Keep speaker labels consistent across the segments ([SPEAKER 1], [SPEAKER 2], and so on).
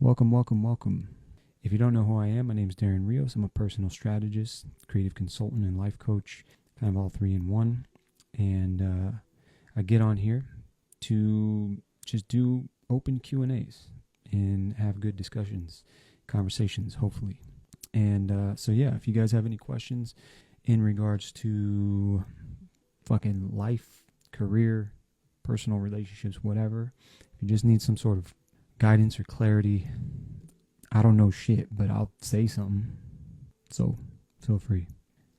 [SPEAKER 1] Welcome, welcome, welcome. If you don't know who I am, my name is Darren Rios. I'm a personal strategist, creative consultant, and life coach, kind of all three in one. And I get on here to just do open Q&As and have good discussions, conversations, hopefully. And so if you guys have any questions in regards to fucking life, career, personal relationships, whatever, if you just need some sort of guidance or clarity, I don't know shit, but I'll say something. So feel free.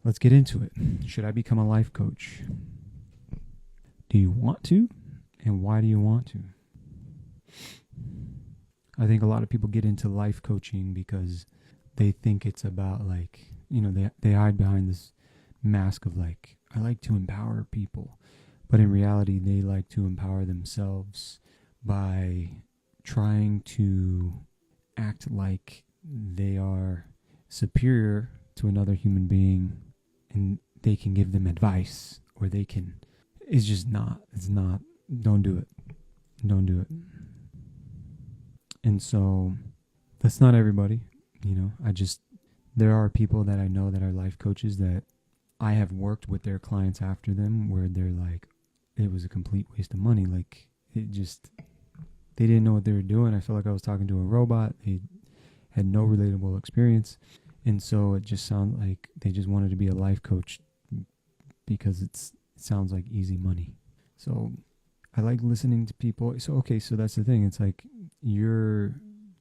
[SPEAKER 1] Let's get into it. Should I become a life coach? Do you want to? And why do you want to? I think a lot of people get into life coaching because they think it's about they hide behind this mask of I like to empower people. But in reality, they like to empower themselves by trying to act like they are superior to another human being and they can give them advice or it's not, don't do it. And so that's not everybody, there are people that I know that are life coaches that I have worked with their clients after them where they're like, it was a complete waste of money. They didn't know what they were doing. I felt like I was talking to a robot. They had no relatable experience. And so it just sounded like they just wanted to be a life coach because it sounds like easy money. So I like listening to people. So that's the thing. It's like you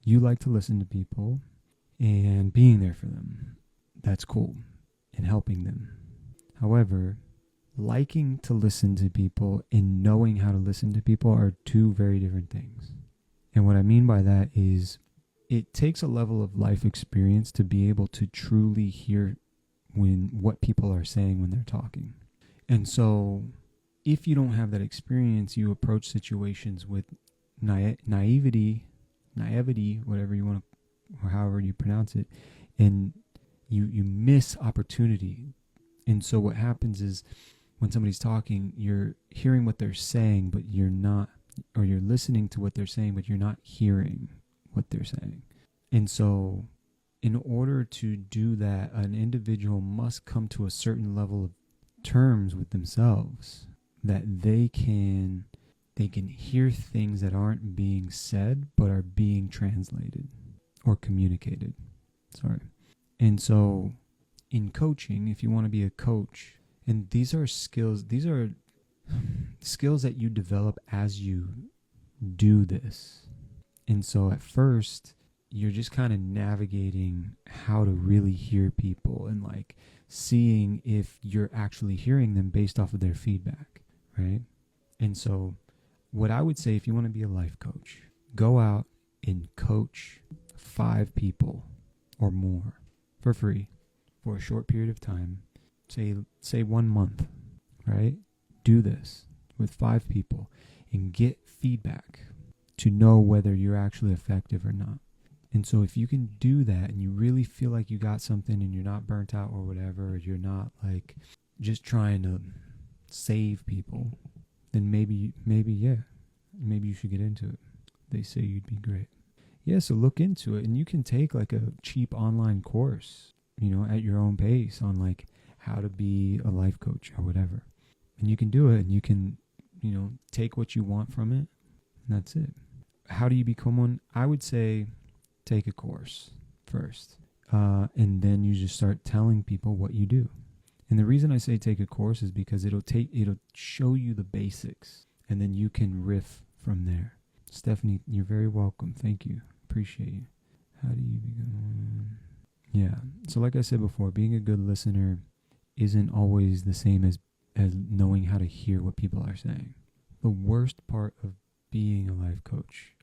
[SPEAKER 1] like to listen to people and being there for them. That's cool. And helping them. However, liking to listen to people and knowing how to listen to people are two very different things. And what I mean by that is it takes a level of life experience to be able to truly hear what people are saying when they're talking. And so if you don't have that experience, you approach situations with naivety, whatever you want to, or however you pronounce it, and you miss opportunity. And so what happens is when somebody's talking, you're hearing what they're saying, but you're not, or you're listening to what they're saying, but you're not hearing what they're saying. And so in order to do that, an individual must come to a certain level of terms with themselves that they can hear things that aren't being said, but are being translated or communicated. And so in coaching, if you want to be a coach, and these are skills that you develop as you do this. And so at first, you're just kind of navigating how to really hear people and seeing if you're actually hearing them based off of their feedback, right? And so what I would say, if you want to be a life coach, go out and coach 5 people or more for free for a short period of time. Say 1 month, right? Do this with 5 people and get feedback to know whether you're actually effective or not. And so if you can do that and you really feel like you got something and you're not burnt out or whatever, or you're not just trying to save people, then maybe you should get into it. They say you'd be great. Yeah, so look into it, and you can take a cheap online course, at your own pace on how to be a life coach or whatever. And you can do it, and you can, take what you want from it, and that's it. How do you become one? I would say take a course first, and then you just start telling people what you do. And the reason I say take a course is because it'll show you the basics, and then you can riff from there. Stephanie, you're very welcome. Thank you. Appreciate you. How do you become one? Yeah. So like I said before, being a good listener isn't always the same as knowing how to hear what people are saying. The worst part of being a life coach,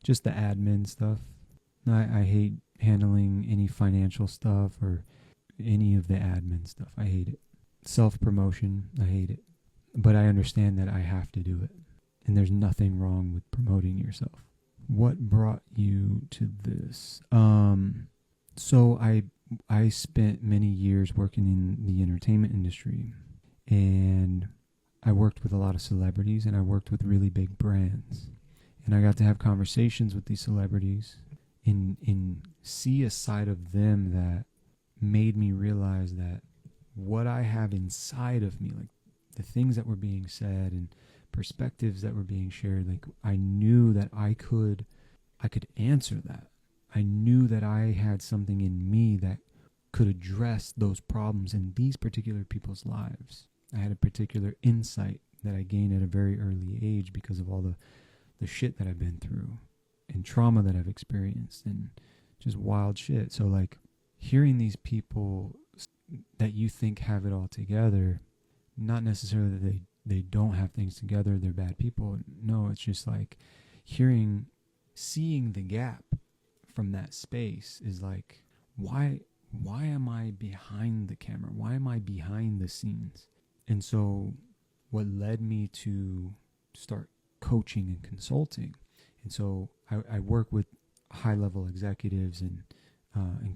[SPEAKER 1] just the admin stuff. I hate handling any financial stuff or any of the admin stuff. I hate it. Self-promotion, I hate it. But I understand that I have to do it. And there's nothing wrong with promoting yourself. What brought you to this? So I spent many years working in the entertainment industry, and I worked with a lot of celebrities, and I worked with really big brands. And I got to have conversations with these celebrities and see a side of them that made me realize that what I have inside of me, like the things that were being said and perspectives that were being shared, like I knew that I could answer that. I knew that I had something in me that could address those problems in these particular people's lives. I had a particular insight that I gained at a very early age because of all the shit that I've been through and trauma that I've experienced and just wild shit. So like hearing these people that you think have it all together, not necessarily that they don't have things together, they're bad people. No, it's just like seeing the gap from that space is like, why am I behind the camera? Why am I behind the scenes? And so what led me to start coaching and consulting. And so I work with high level executives and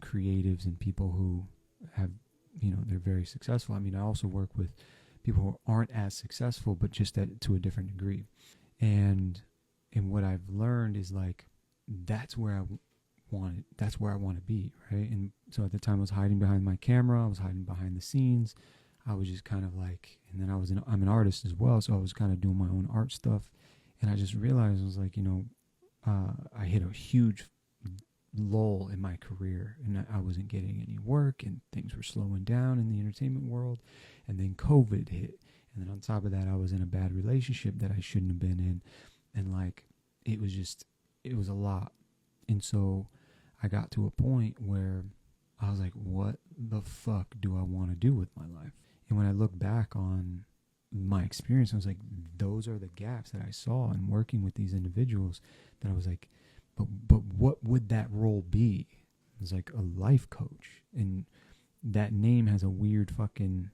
[SPEAKER 1] creatives and people who have, they're very successful. I mean, I also work with people who aren't as successful, but just to a different degree. And what I've learned is like, that's where I want to be, right? And so at the time I was hiding behind my camera, I was hiding behind the scenes. I was just kind of like, and then I'm an artist as well, so I was kind of doing my own art stuff. And I just realized, I was like, I hit a huge lull in my career and I wasn't getting any work and things were slowing down in the entertainment world. And then COVID hit. And then on top of that, I was in a bad relationship that I shouldn't have been in. And like, it was a lot. And so I got to a point where I was like, what the fuck do I want to do with my life? And when I look back on my experience, I was like, those are the gaps that I saw in working with these individuals, that I was like, but what would that role be? It was like a life coach. And that name has a weird fucking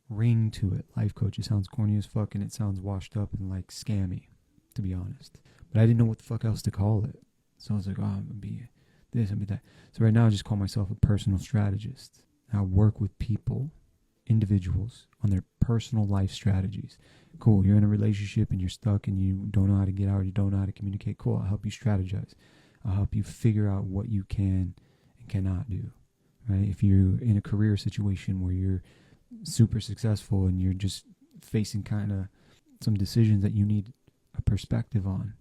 [SPEAKER 1] ring to it. Life coach. It sounds corny as fuck and it sounds washed up and like scammy, to be honest. But I didn't know what the fuck else to call it. So I was like, I'm going to be this, I'm going to be that. So right now I just call myself a personal strategist. I work with people, individuals, on their personal life strategies. Cool, you're in a relationship and you're stuck and you don't know how to get out, you don't know how to communicate. Cool, I'll help you strategize. I'll help you figure out what you can and cannot do. Right? If you're in a career situation where you're super successful and you're just facing kind of some decisions that you need a perspective on,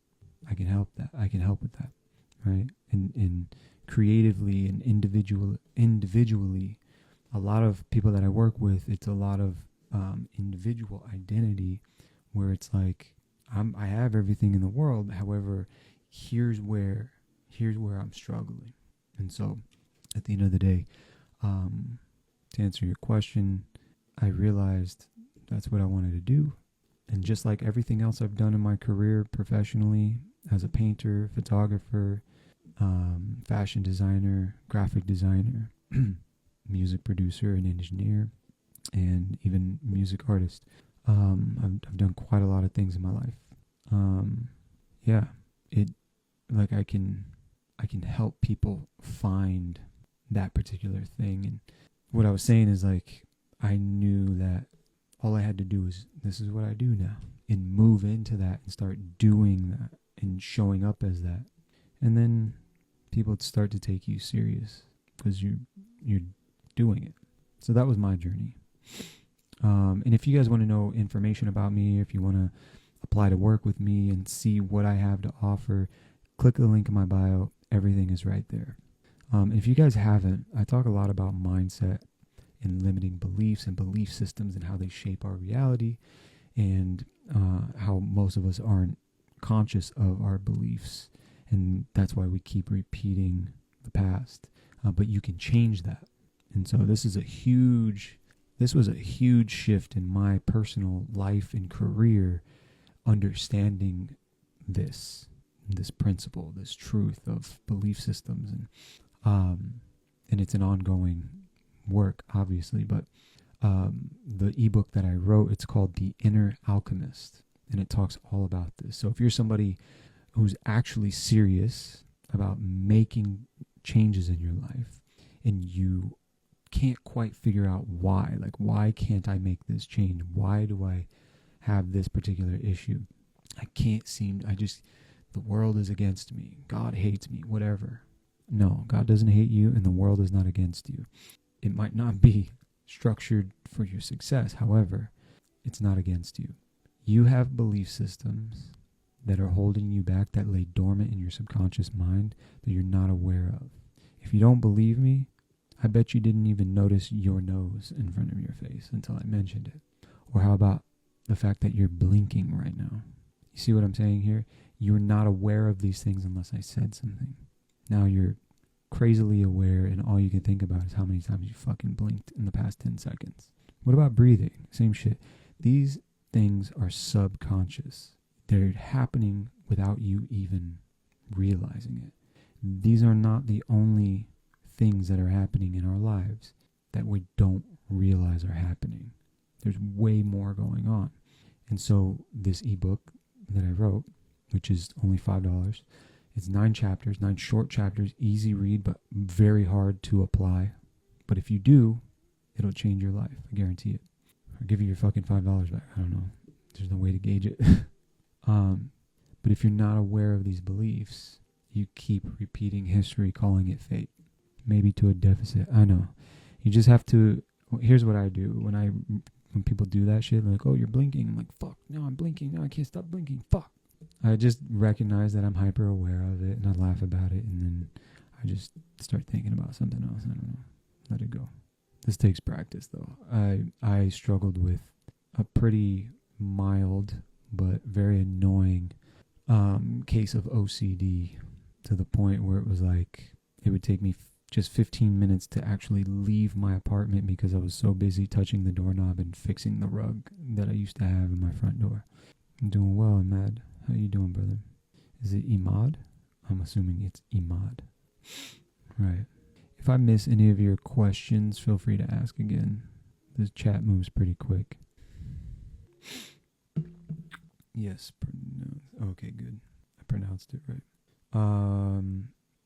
[SPEAKER 1] I can help that. I can help with that. Right? And creatively and individually, a lot of people that I work with, it's a lot of individual identity where it's like, I have everything in the world. However, here's where I'm struggling. And so at the end of the day, to answer your question, I realized that's what I wanted to do. And just like everything else I've done in my career professionally, as a painter, photographer, fashion designer, graphic designer, music producer and engineer, and even music artist. I've done quite a lot of things in my life. I can help people find that particular thing. And what I was saying is like, I knew that all I had to do is, this is what I do now, and move into that and start doing that and showing up as that. And then people would start to take you serious because you're doing it. So that was my journey. And if you guys want to know information about me, if you want to apply to work with me and see what I have to offer, click the link in my bio. Everything is right there. If you guys haven't, I talk a lot about mindset and limiting beliefs and belief systems and how they shape our reality, and how most of us aren't conscious of our beliefs. And that's why we keep repeating the past. But you can change that. And so this was a huge shift in my personal life and career, understanding this principle, this truth of belief systems. And it's an ongoing work, obviously, but the ebook that I wrote, it's called The Inner Alchemist, and it talks all about this. So if you're somebody who's actually serious about making changes in your life and you can't quite figure out why can't I make this change? Why do I have this particular issue? the world is against me, God hates me, whatever. No, God doesn't hate you and the world is not against you. It might not be structured for your success. However, it's not against you. You have belief systems that are holding you back, that lay dormant in your subconscious mind that you're not aware of. If you don't believe me, I bet you didn't even notice your nose in front of your face until I mentioned it. Or how about the fact that you're blinking right now? You see what I'm saying here? You're not aware of these things unless I said something. Now you're crazily aware, and all you can think about is how many times you fucking blinked in the past 10 seconds. What about breathing? Same shit. These things are subconscious. They're happening without you even realizing it. These are not the only things that are happening in our lives that we don't realize are happening. There's way more going on. And so this ebook that I wrote, which is only $5, it's 9 chapters, 9 short chapters, easy read, but very hard to apply. But if you do, it'll change your life. I guarantee it. I'll give you your fucking $5 back. I don't know. There's no way to gauge it. But if you're not aware of these beliefs, you keep repeating history, calling it fate. Maybe to a deficit. I know. You just have to. Here's what I do when people do that shit. Like, oh, you're blinking. I'm like, fuck. No, I'm blinking. No, I can't stop blinking. Fuck. I just recognize that I'm hyper aware of it, and I laugh about it, and then I just start thinking about something else. I don't know. Let it go. This takes practice, though. I struggled with a pretty mild but very annoying case of OCD, to the point where it was like it would take me just 15 minutes to actually leave my apartment because I was so busy touching the doorknob and fixing the rug that I used to have in my front door. I'm doing well, Ahmad. How you doing, brother? Is it Imad? I'm assuming it's Imad. Right. If I miss any of your questions, feel free to ask again. This chat moves pretty quick. Yes. Okay, good. I pronounced it right.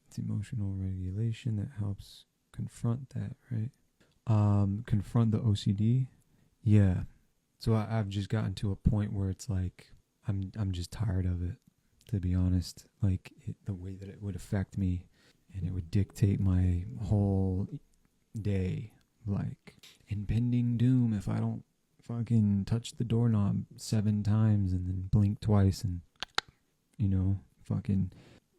[SPEAKER 1] It's emotional regulation that helps confront that, right? Confront the OCD. Yeah. So I've just gotten to a point where it's like I'm just tired of it, to be honest. Like the way that it would affect me, and it would dictate my whole day, like impending doom if I don't fucking touch the doorknob 7 times and then blink twice and, fucking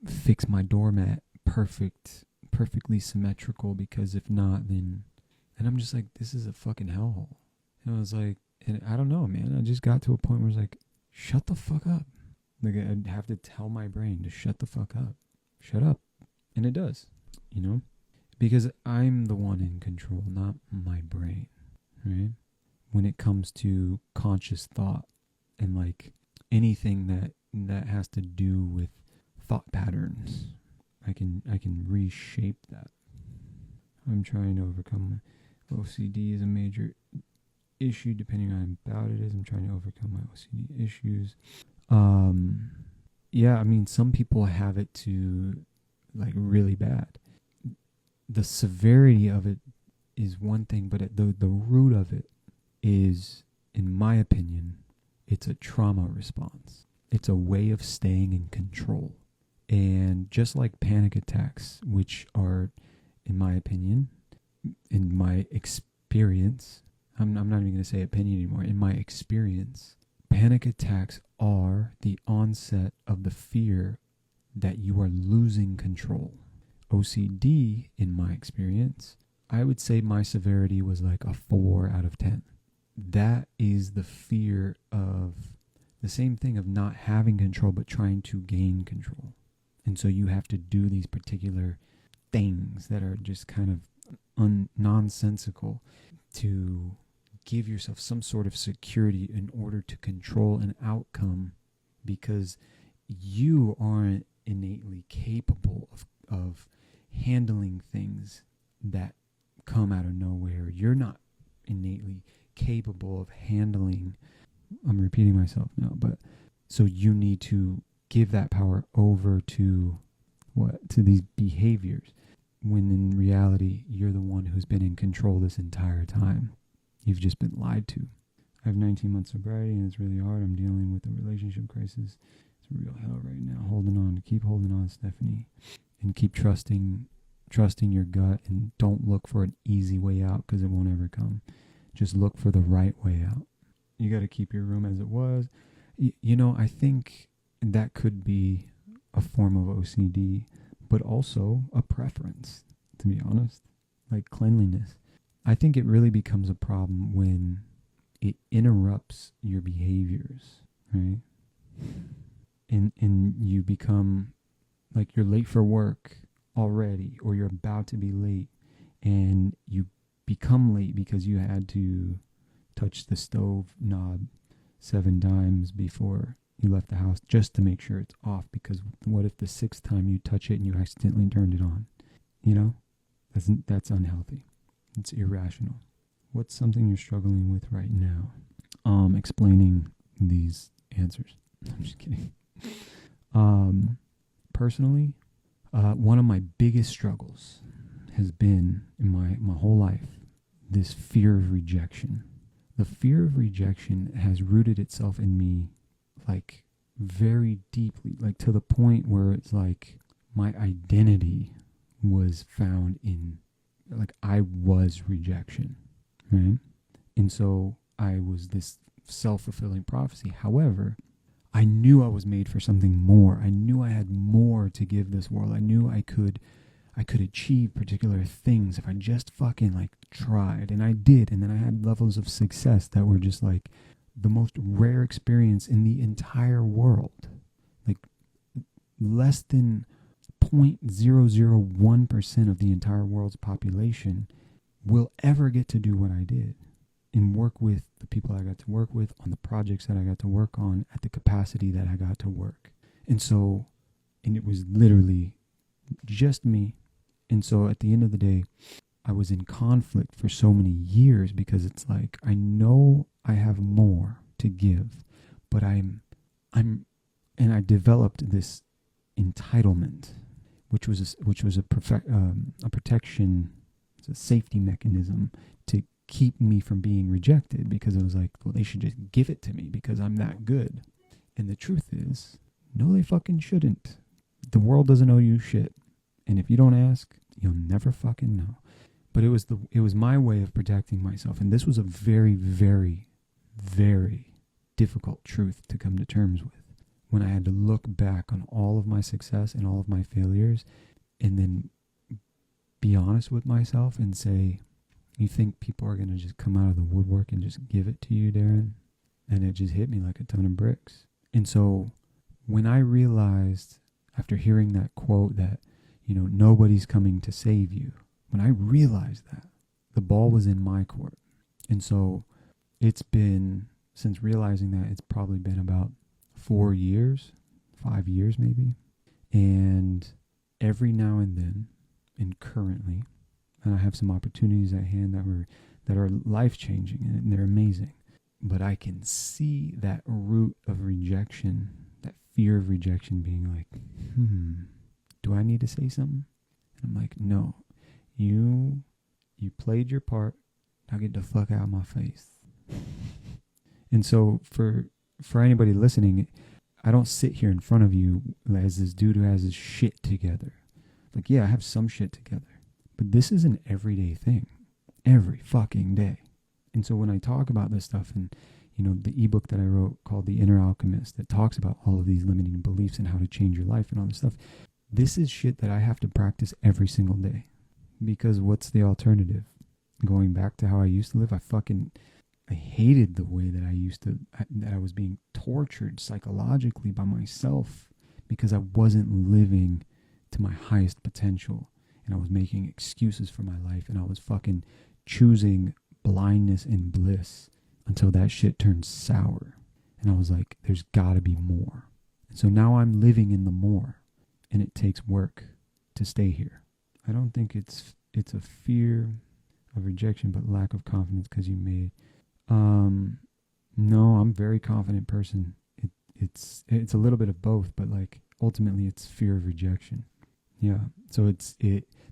[SPEAKER 1] fix my doormat perfectly symmetrical, because if not, then, and I'm just like, this is a fucking hellhole. And I was like, and I don't know, man, I just got to a point where it's like, shut the fuck up. Like, I'd have to tell my brain to shut the fuck up. Shut up. And it does, because I'm the one in control, not my brain, right? When it comes to conscious thought and like anything that has to do with thought patterns, I can reshape that. I'm trying to overcome my OCD is a major issue depending on how bad it is. I'm trying to overcome my OCD issues. Yeah, I mean, some people have it to like really bad. The severity of it is one thing, but the root of it is, in my opinion, it's a trauma response. It's a way of staying in control. And just like panic attacks, which are, in my opinion, in my experience, I'm not even going to say opinion anymore, in my experience, panic attacks are the onset of the fear that you are losing control. OCD, in my experience, I would say my severity was like a 4 out of 10. That is the fear of the same thing of not having control but trying to gain control. And so you have to do these particular things that are just kind of nonsensical to give yourself some sort of security in order to control an outcome, because you aren't innately capable of handling things that come out of nowhere. You're not innately capable of handling, I'm repeating myself now, but so you need to give that power over to these behaviors, when in reality you're the one who's been in control this entire time. You've just been lied to. I have 19 months sobriety and it's really hard. I'm dealing with a relationship crisis. It's real hell right now. Holding on. Keep holding on, Stephanie. And keep trusting your gut, and don't look for an easy way out because it won't ever come. Just look for the right way out. You got to keep your room as it was. I think that could be a form of OCD, but also a preference, to be honest. Like cleanliness. I think it really becomes a problem when it interrupts your behaviors, right? And you become like you're late for work already, or you're about to be late, and you become late because you had to touch the stove knob 7 times before you left the house just to make sure it's off, because what if the 6th time you touch it and you accidentally turned it on? That's unhealthy. It's irrational. What's something you're struggling with right now? Explaining these answers. I'm just kidding. Personally, one of my biggest struggles has been in my whole life this fear of rejection. The fear of rejection has rooted itself in me like very deeply, like to the point where it's like my identity was found in, like I was rejection, right? And so I was this self-fulfilling prophecy. However, I knew I was made for something more. I knew I had more to give this world. I knew I could achieve particular things if I just fucking like tried. And I did. And then I had levels of success that were just like the most rare experience in the entire world. Like less than 0.001% of the entire world's population will ever get to do what I did and work with the people I got to work with on the projects that I got to work on at the capacity that I got to work. And it was literally just me. And so at the end of the day, I was in conflict for so many years because it's like, I know I have more to give, but and I developed this entitlement, which was a protection, it's a safety mechanism to keep me from being rejected, because it was like, well, they should just give it to me because I'm that good. And the truth is, no, they fucking shouldn't. The world doesn't owe you shit. And if you don't ask, you'll never fucking know. But it was my way of protecting myself. And this was a very, very, very difficult truth to come to terms with, when I had to look back on all of my success and all of my failures and then be honest with myself and say, you think people are going to just come out of the woodwork and just give it to you, Darren? And it just hit me like a ton of bricks. And so when I realized, after hearing that quote that, nobody's coming to save you, when I realized that, the ball was in my court. And so it's been, since realizing that, it's probably been about 4 years, 5 years maybe. And every now and then, and currently, and I have some opportunities at hand that are life-changing and they're amazing. But I can see that root of rejection, that fear of rejection being like, do I need to say something? And I'm like, no, you played your part. Now get the fuck out of my face. And so for anybody listening, I don't sit here in front of you as this dude who has his shit together. Like, yeah, I have some shit together. But this is an everyday thing. Every fucking day. And so when I talk about this stuff, and, the ebook that I wrote called The Inner Alchemist that talks about all of these limiting beliefs and how to change your life and all this stuff, this is shit that I have to practice every single day. Because what's the alternative? Going back to how I used to live? I hated the way that that I was being tortured psychologically by myself because I wasn't living to my highest potential. And I was making excuses for my life, and I was fucking choosing blindness and bliss until that shit turned sour. And I was like, there's gotta be more. And so now I'm living in the more, and it takes work to stay here. I don't think it's a fear of rejection, but lack of confidence because you made. No, I'm a very confident person. It's a little bit of both, but like ultimately it's fear of rejection. Yeah. So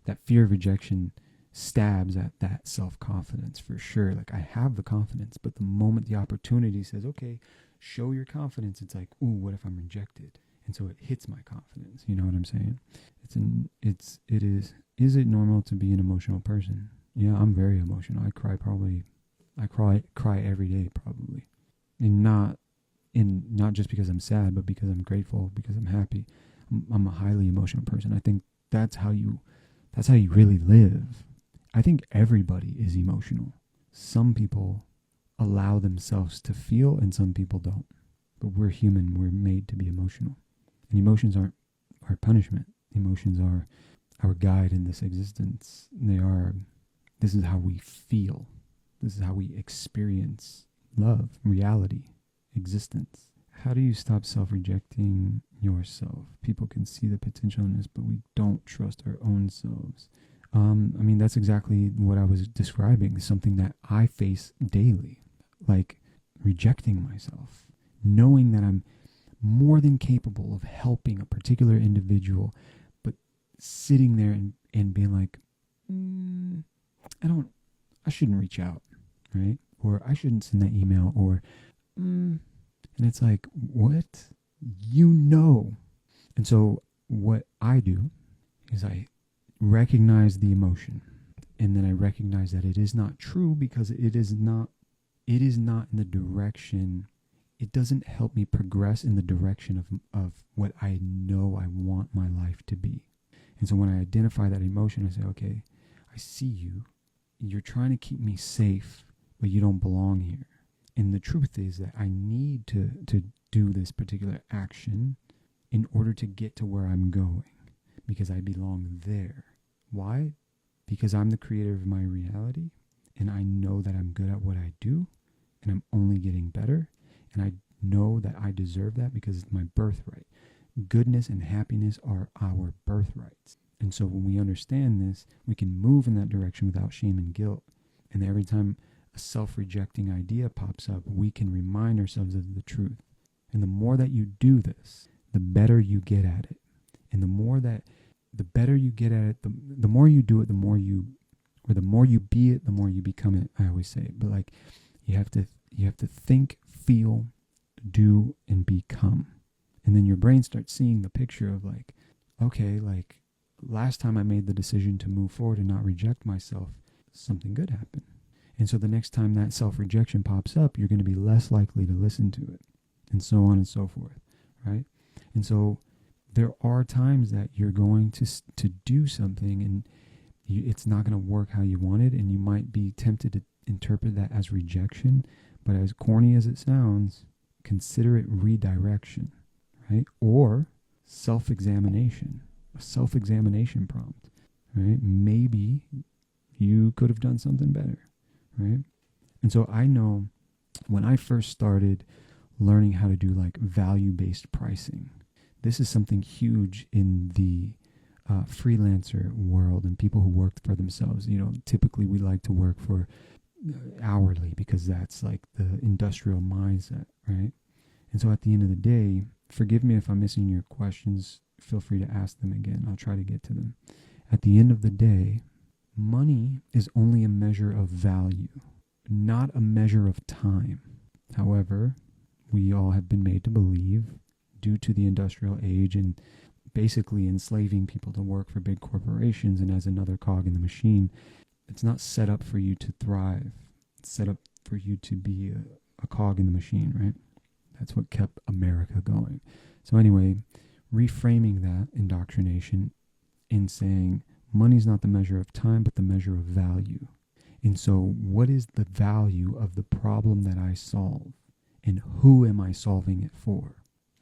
[SPEAKER 1] that fear of rejection stabs at that self-confidence for sure. Like I have the confidence, but the moment the opportunity says, okay, show your confidence, it's like, ooh, what if I'm rejected? And so it hits my confidence. You know what I'm saying? Is it normal to be an emotional person? Yeah, I'm very emotional. I cry every day probably. And not just because I'm sad, but because I'm grateful, because I'm happy. I'm a highly emotional person. I think that's how you really live. I think everybody is emotional. Some people allow themselves to feel and some people don't. But we're human. We're made to be emotional. And emotions aren't our punishment. Emotions are our guide in this existence. This is how we feel. This is how we experience love, reality, existence. How do you stop self-rejecting yourself? People can see the potential in this, but we don't trust our own selves. That's exactly what I was describing, something that I face daily, like rejecting myself, knowing that I'm more than capable of helping a particular individual, but sitting there and being like, I shouldn't reach out, right? Or I shouldn't send that email, or, and it's like, what? You know. And so what I do is I recognize the emotion, and then I recognize that it is not true because it is not in the direction. It doesn't help me progress in the direction of what I know I want my life to be. And so when I identify that emotion, I say, okay, I see you. You're trying to keep me safe, but you don't belong here. And the truth is that I need to do this particular action in order to get to where I'm going, because I belong there. Why? Because I'm the creator of my reality, and I know that I'm good at what I do, and I'm only getting better, and I know that I deserve that because it's my birthright. Goodness and happiness are our birthrights. And so when we understand this, we can move in that direction without shame and guilt. And every time a self-rejecting idea pops up, we can remind ourselves of the truth. And the more that you do this, the better you get at it. And the better you get at it, the more you do it, the more you be it, the more you become it. I always say it, but like you have to think, feel, do, and become. And then your brain starts seeing the picture of like, okay, like last time I made the decision to move forward and not reject myself, something good happened. And so the next time that self-rejection pops up, you're going to be less likely to listen to it, and so on and so forth, right? And so there are times that you're going to do something and it's not going to work how you wanted, and you might be tempted to interpret that as rejection. But as corny as it sounds, consider it redirection, right? Or self-examination, a self-examination prompt, right? Maybe you could have done something better, right? And so I know when I first started learning how to do like value-based pricing, this is something huge in the freelancer world and people who work for themselves. You know, typically we like to work for hourly because that's like the industrial mindset, right? And so at the end of the day, forgive me if I'm missing your questions. Feel free to ask them again. I'll try to get to them. At the end of the day, money is only a measure of value, not a measure of time. However, we all have been made to believe, due to the industrial age and basically enslaving people to work for big corporations and as another cog in the machine, it's not set up for you to thrive. It's set up for you to be a cog in the machine, right? That's what kept America going. So anyway, reframing that indoctrination and saying money's not the measure of time, but the measure of value. And so what is the value of the problem that I solve? And who am I solving it for,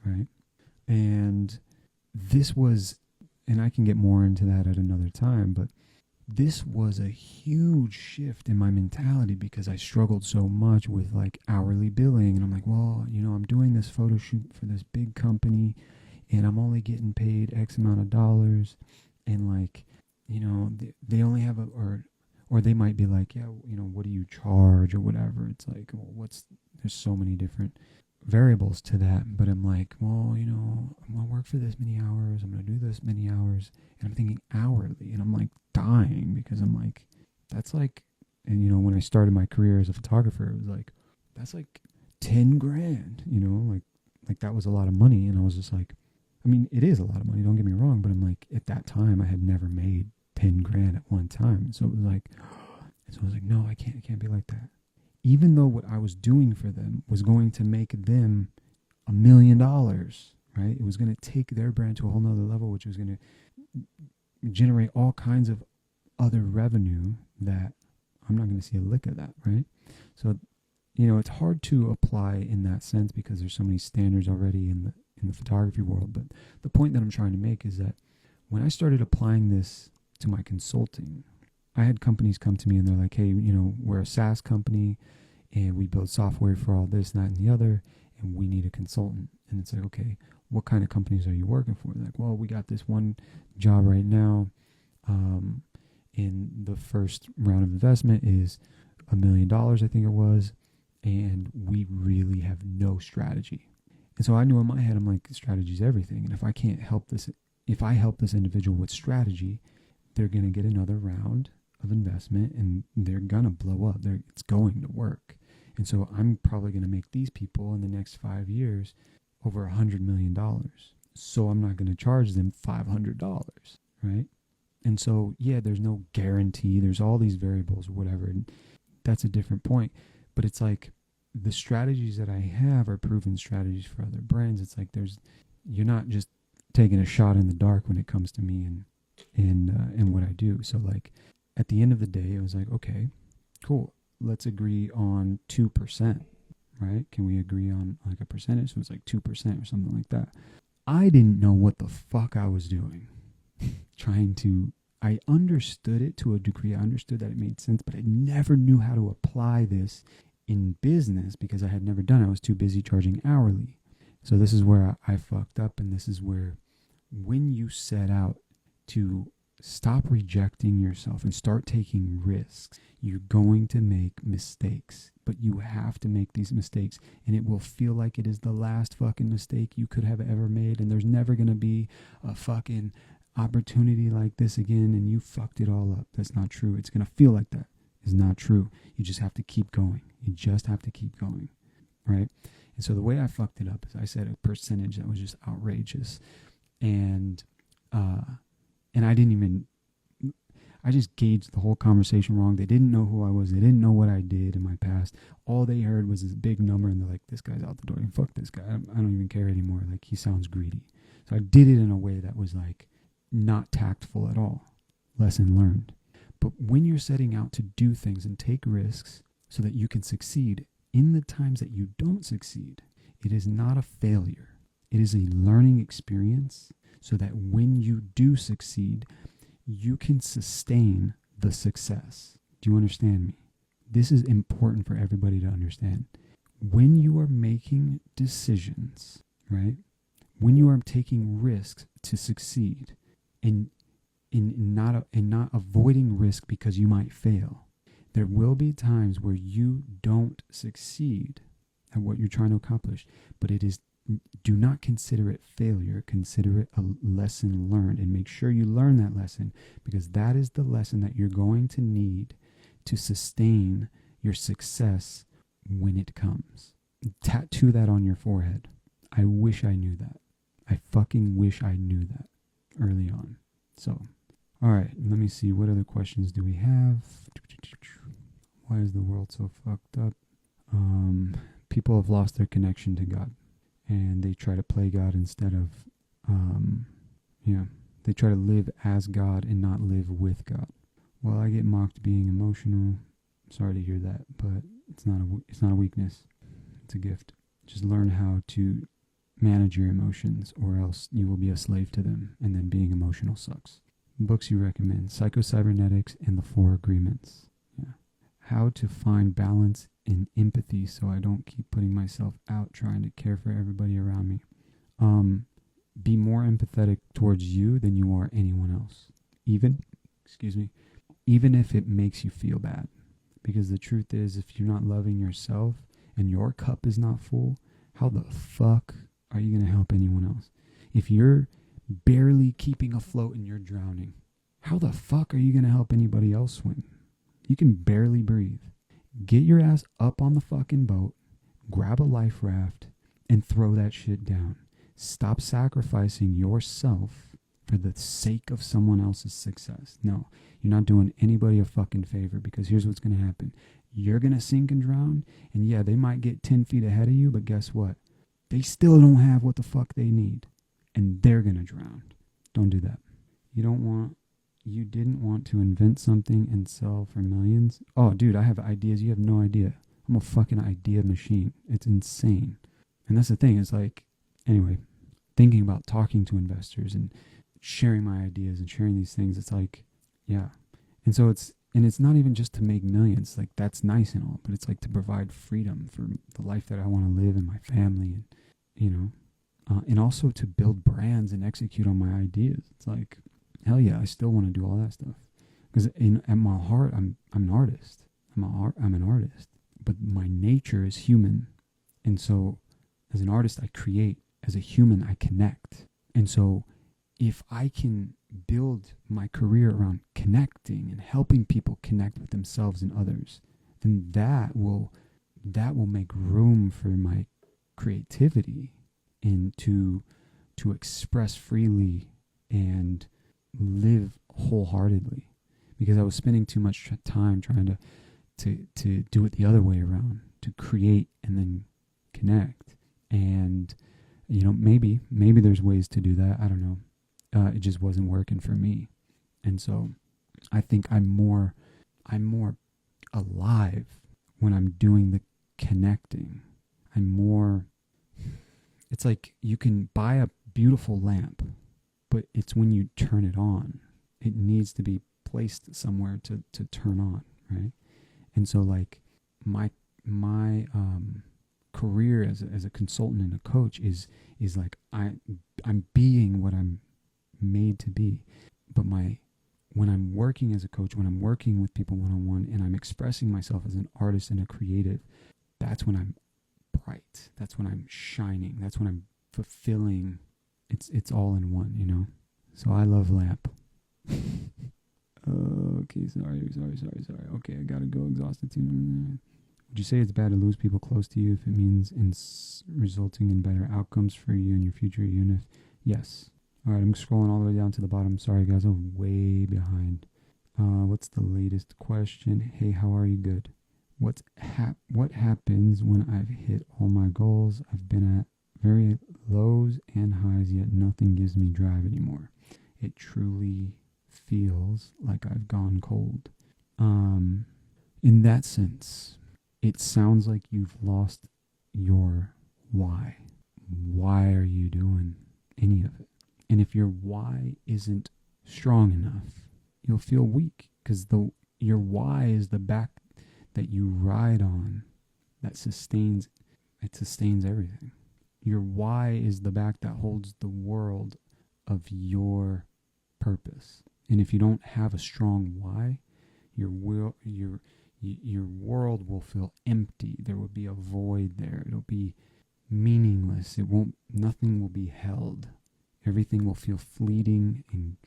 [SPEAKER 1] right? And this was, and I can get more into that at another time, but this was a huge shift in my mentality because I struggled so much with like hourly billing. And I'm like, well, you know, I'm doing this photo shoot for this big company and I'm only getting paid X amount of dollars. And like, you know, they only have or they might be like, yeah, you know, what do you charge or whatever? It's like, well, there's so many different variables to that. But I'm like, well, you know, I'm going to work for this many hours. I'm going to do this many hours. And I'm thinking hourly. And I'm like dying because I'm like, that's like, and you know, when I started my career as a photographer, it was like, that's like 10 grand, you know, like that was a lot of money. And I was just like, I mean, it is a lot of money, don't get me wrong, but I'm like, at that time, I had never made 10 grand at one time. So it was like, so I was like, no, I can't be like that. Even though what I was doing for them was going to make them $1 million, right? It was going to take their brand to a whole nother level, which was going to generate all kinds of other revenue that I'm not going to see a lick of that, right? So, it's hard to apply in that sense because there's so many standards already in the photography world. But the point that I'm trying to make is that when I started applying this to my consulting, I had companies come to me and they're like, hey, we're a SaaS company and we build software for all this, that, and the other, and we need a consultant. And it's like, okay, what kind of companies are you working for? They're like, well, we got this one job right now. In the first round of investment is $1 million, I think it was. And we really have no strategy. And so I knew in my head, I'm like, strategy is everything. And if I help this individual with strategy, they're going to get another round of investment and they're going to blow up. It's going to work. And so I'm probably going to make these people in the next 5 years over $100 million. So I'm not going to charge them $500, right? And so, yeah, there's no guarantee. There's all these variables or whatever. And that's a different point. But it's like the strategies that I have are proven strategies for other brands. It's like you're not just taking a shot in the dark when it comes to me and what I do. So like at the end of the day, I was like, okay, cool. Let's agree on 2%, right? Can we agree on like a percentage? So it's like 2% or something like that. I didn't know what the fuck I was doing. I understood it to a degree. I understood that it made sense, but I never knew how to apply this in business because I had never done it. I was too busy charging hourly. So this is where I fucked up. And this is where when you set out to stop rejecting yourself and start taking risks, you're going to make mistakes, but you have to make these mistakes and it will feel like it is the last fucking mistake you could have ever made. And there's never going to be a fucking opportunity like this again and you fucked it all up. That's not true. It's going to feel like that. It's not true. You just have to keep going. You just have to keep going, right? And so the way I fucked it up is I said a percentage that was just outrageous. And I just gauged the whole conversation wrong. They didn't know who I was. They didn't know what I did in my past. All they heard was this big number and they're like, this guy's out the door. And fuck this guy. I don't even care anymore. Like, he sounds greedy. So I did it in a way that was like not tactful at all. Lesson learned. But when you're setting out to do things and take risks so that you can succeed in the times that you don't succeed, it is not a failure. It is a learning experience so that when you do succeed, you can sustain the success. Do you understand me? This is important for everybody to understand. When you are making decisions, right? When you are taking risks to succeed and not avoiding risk because you might fail, there will be times where you don't succeed at what you're trying to accomplish, but do not consider it failure. Consider it a lesson learned and make sure you learn that lesson because that is the lesson that you're going to need to sustain your success when it comes. Tattoo that on your forehead. I wish I knew that. I fucking wish I knew that early on. So, all right, let me see. What other questions do we have? Why is the world so fucked up? People have lost their connection to God. And they try to play God instead of, they try to live as God and not live with God. Well, I get mocked being emotional. Sorry to hear that, but it's not a weakness. It's a gift. Just learn how to manage your emotions, or else you will be a slave to them. And then being emotional sucks. Books you recommend: Psycho-Cybernetics and The Four Agreements. Yeah. How to find balance in empathy so I don't keep putting myself out trying to care for everybody around me. Be more empathetic towards you than you are anyone else. Even if it makes you feel bad. Because the truth is, if you're not loving yourself and your cup is not full, how the fuck are you going to help anyone else? If you're barely keeping afloat and you're drowning, how the fuck are you going to help anybody else swim? You can barely breathe. Get your ass up on the fucking boat, grab a life raft, and throw that shit down.
[SPEAKER 2] Stop sacrificing yourself for the sake of someone else's success. No, you're not doing anybody a fucking favor, because here's what's going to happen. You're going to sink and drown, and yeah, they might get 10 feet ahead of you, but guess what? They still don't have what the fuck they need, and they're going to drown. Don't do that. You didn't want to invent something and sell for millions? Oh, dude, I have ideas. You have no idea. I'm a fucking idea machine. It's insane. And that's the thing. It's like, anyway, thinking about talking to investors and sharing my ideas and sharing these things, it's like, yeah. And so it's not even just to make millions. Like, that's nice and all, but it's like to provide freedom for the life that I want to live and my family, and, you know, and also to build brands and execute on my ideas. It's like, hell yeah, I still want to do all that stuff. Because at my heart, I'm an artist. I'm an artist. But my nature is human. And so as an artist, I create. As a human, I connect. And so if I can build my career around connecting and helping people connect with themselves and others, then that will make room for my creativity and to express freely and live wholeheartedly. Because I was spending too much time trying to do it the other way around, to create and then connect. And, you know, maybe there's ways to do that. I don't know. It just wasn't working for me. And so I think I'm more alive when I'm doing the connecting. It's like you can buy a beautiful lamp, but it's when you turn it on. It needs to be placed somewhere to turn on, right? And so like my career as a consultant and a coach is like I'm being what I'm made to be. But when I'm working as a coach, when I'm working with people one-on-one, and I'm expressing myself as an artist and a creative, that's when I'm bright. That's when I'm shining. That's when I'm fulfilling. It's all in one, you know? So I love lamp. Okay, sorry. Okay, I gotta go, exhausted too. Would you say it's bad to lose people close to you if it means resulting in better outcomes for you and your future, even if... Yes. All right, I'm scrolling all the way down to the bottom. Sorry, guys, I'm way behind. What's the latest question? Hey, how are you? Good. What happens when I've hit all my goals? I've been at very lows and highs, yet nothing gives me drive anymore. It truly feels like I've gone cold. In that sense, it sounds like you've lost your why. Why are you doing any of it? And if your why isn't strong enough, you'll feel weak, because your why is the back that you ride on that sustains everything. Your why is the back that holds the world of your purpose. And if you don't have a strong why, your world will feel empty. There will be a void there. It'll be meaningless. Nothing will be held. Everything will feel fleeting and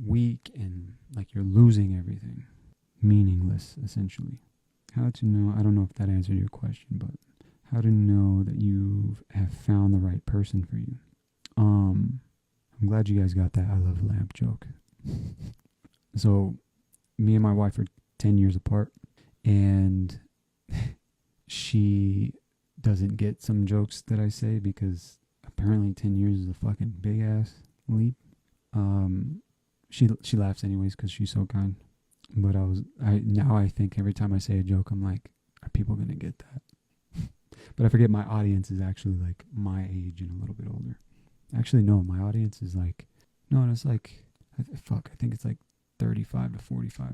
[SPEAKER 2] weak and like you're losing everything. Meaningless, essentially. How to know, I don't know if that answered your question, but how to know that you have found the right person for you. I'm glad you guys got that I love lamp joke. So, me and my wife are 10 years apart, and she doesn't get some jokes that I say because apparently 10 years is a fucking big ass leap. She laughs anyways because she's so kind. But now I think every time I say a joke, I'm like, are people gonna get that? But I forget my audience is actually like my age and a little bit older. Actually, no, my audience is like, no, it's like, I think it's like 35 to 45.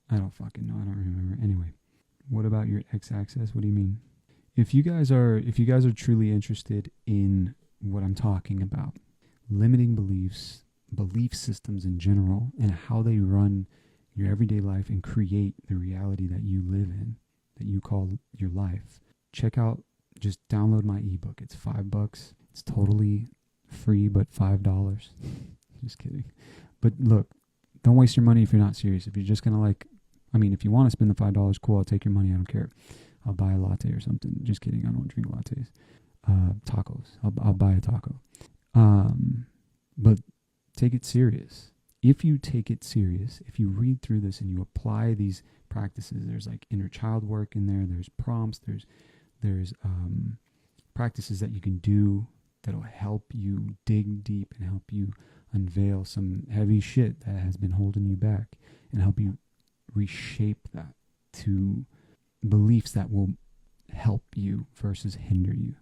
[SPEAKER 2] I don't fucking know. I don't remember. Anyway, what about your X-axis? What do you mean? If you guys are truly interested in what I'm talking about, limiting beliefs, belief systems in general, and how they run your everyday life and create the reality that you live in, that you call your life, check out, just download my ebook. It's $5. It's totally free, but $5. Just kidding. But look, don't waste your money if you're not serious. If you're just going to if you want to spend the $5, cool, I'll take your money. I don't care. I'll buy a latte or something. Just kidding. I don't drink lattes. Tacos. I'll buy a taco. But take it serious. If you take it serious, if you read through this and you apply these practices, there's like inner child work in there, there's prompts, there's practices that you can do that'll help you dig deep and help you unveil some heavy shit that has been holding you back and help you reshape that to beliefs that will help you versus hinder you.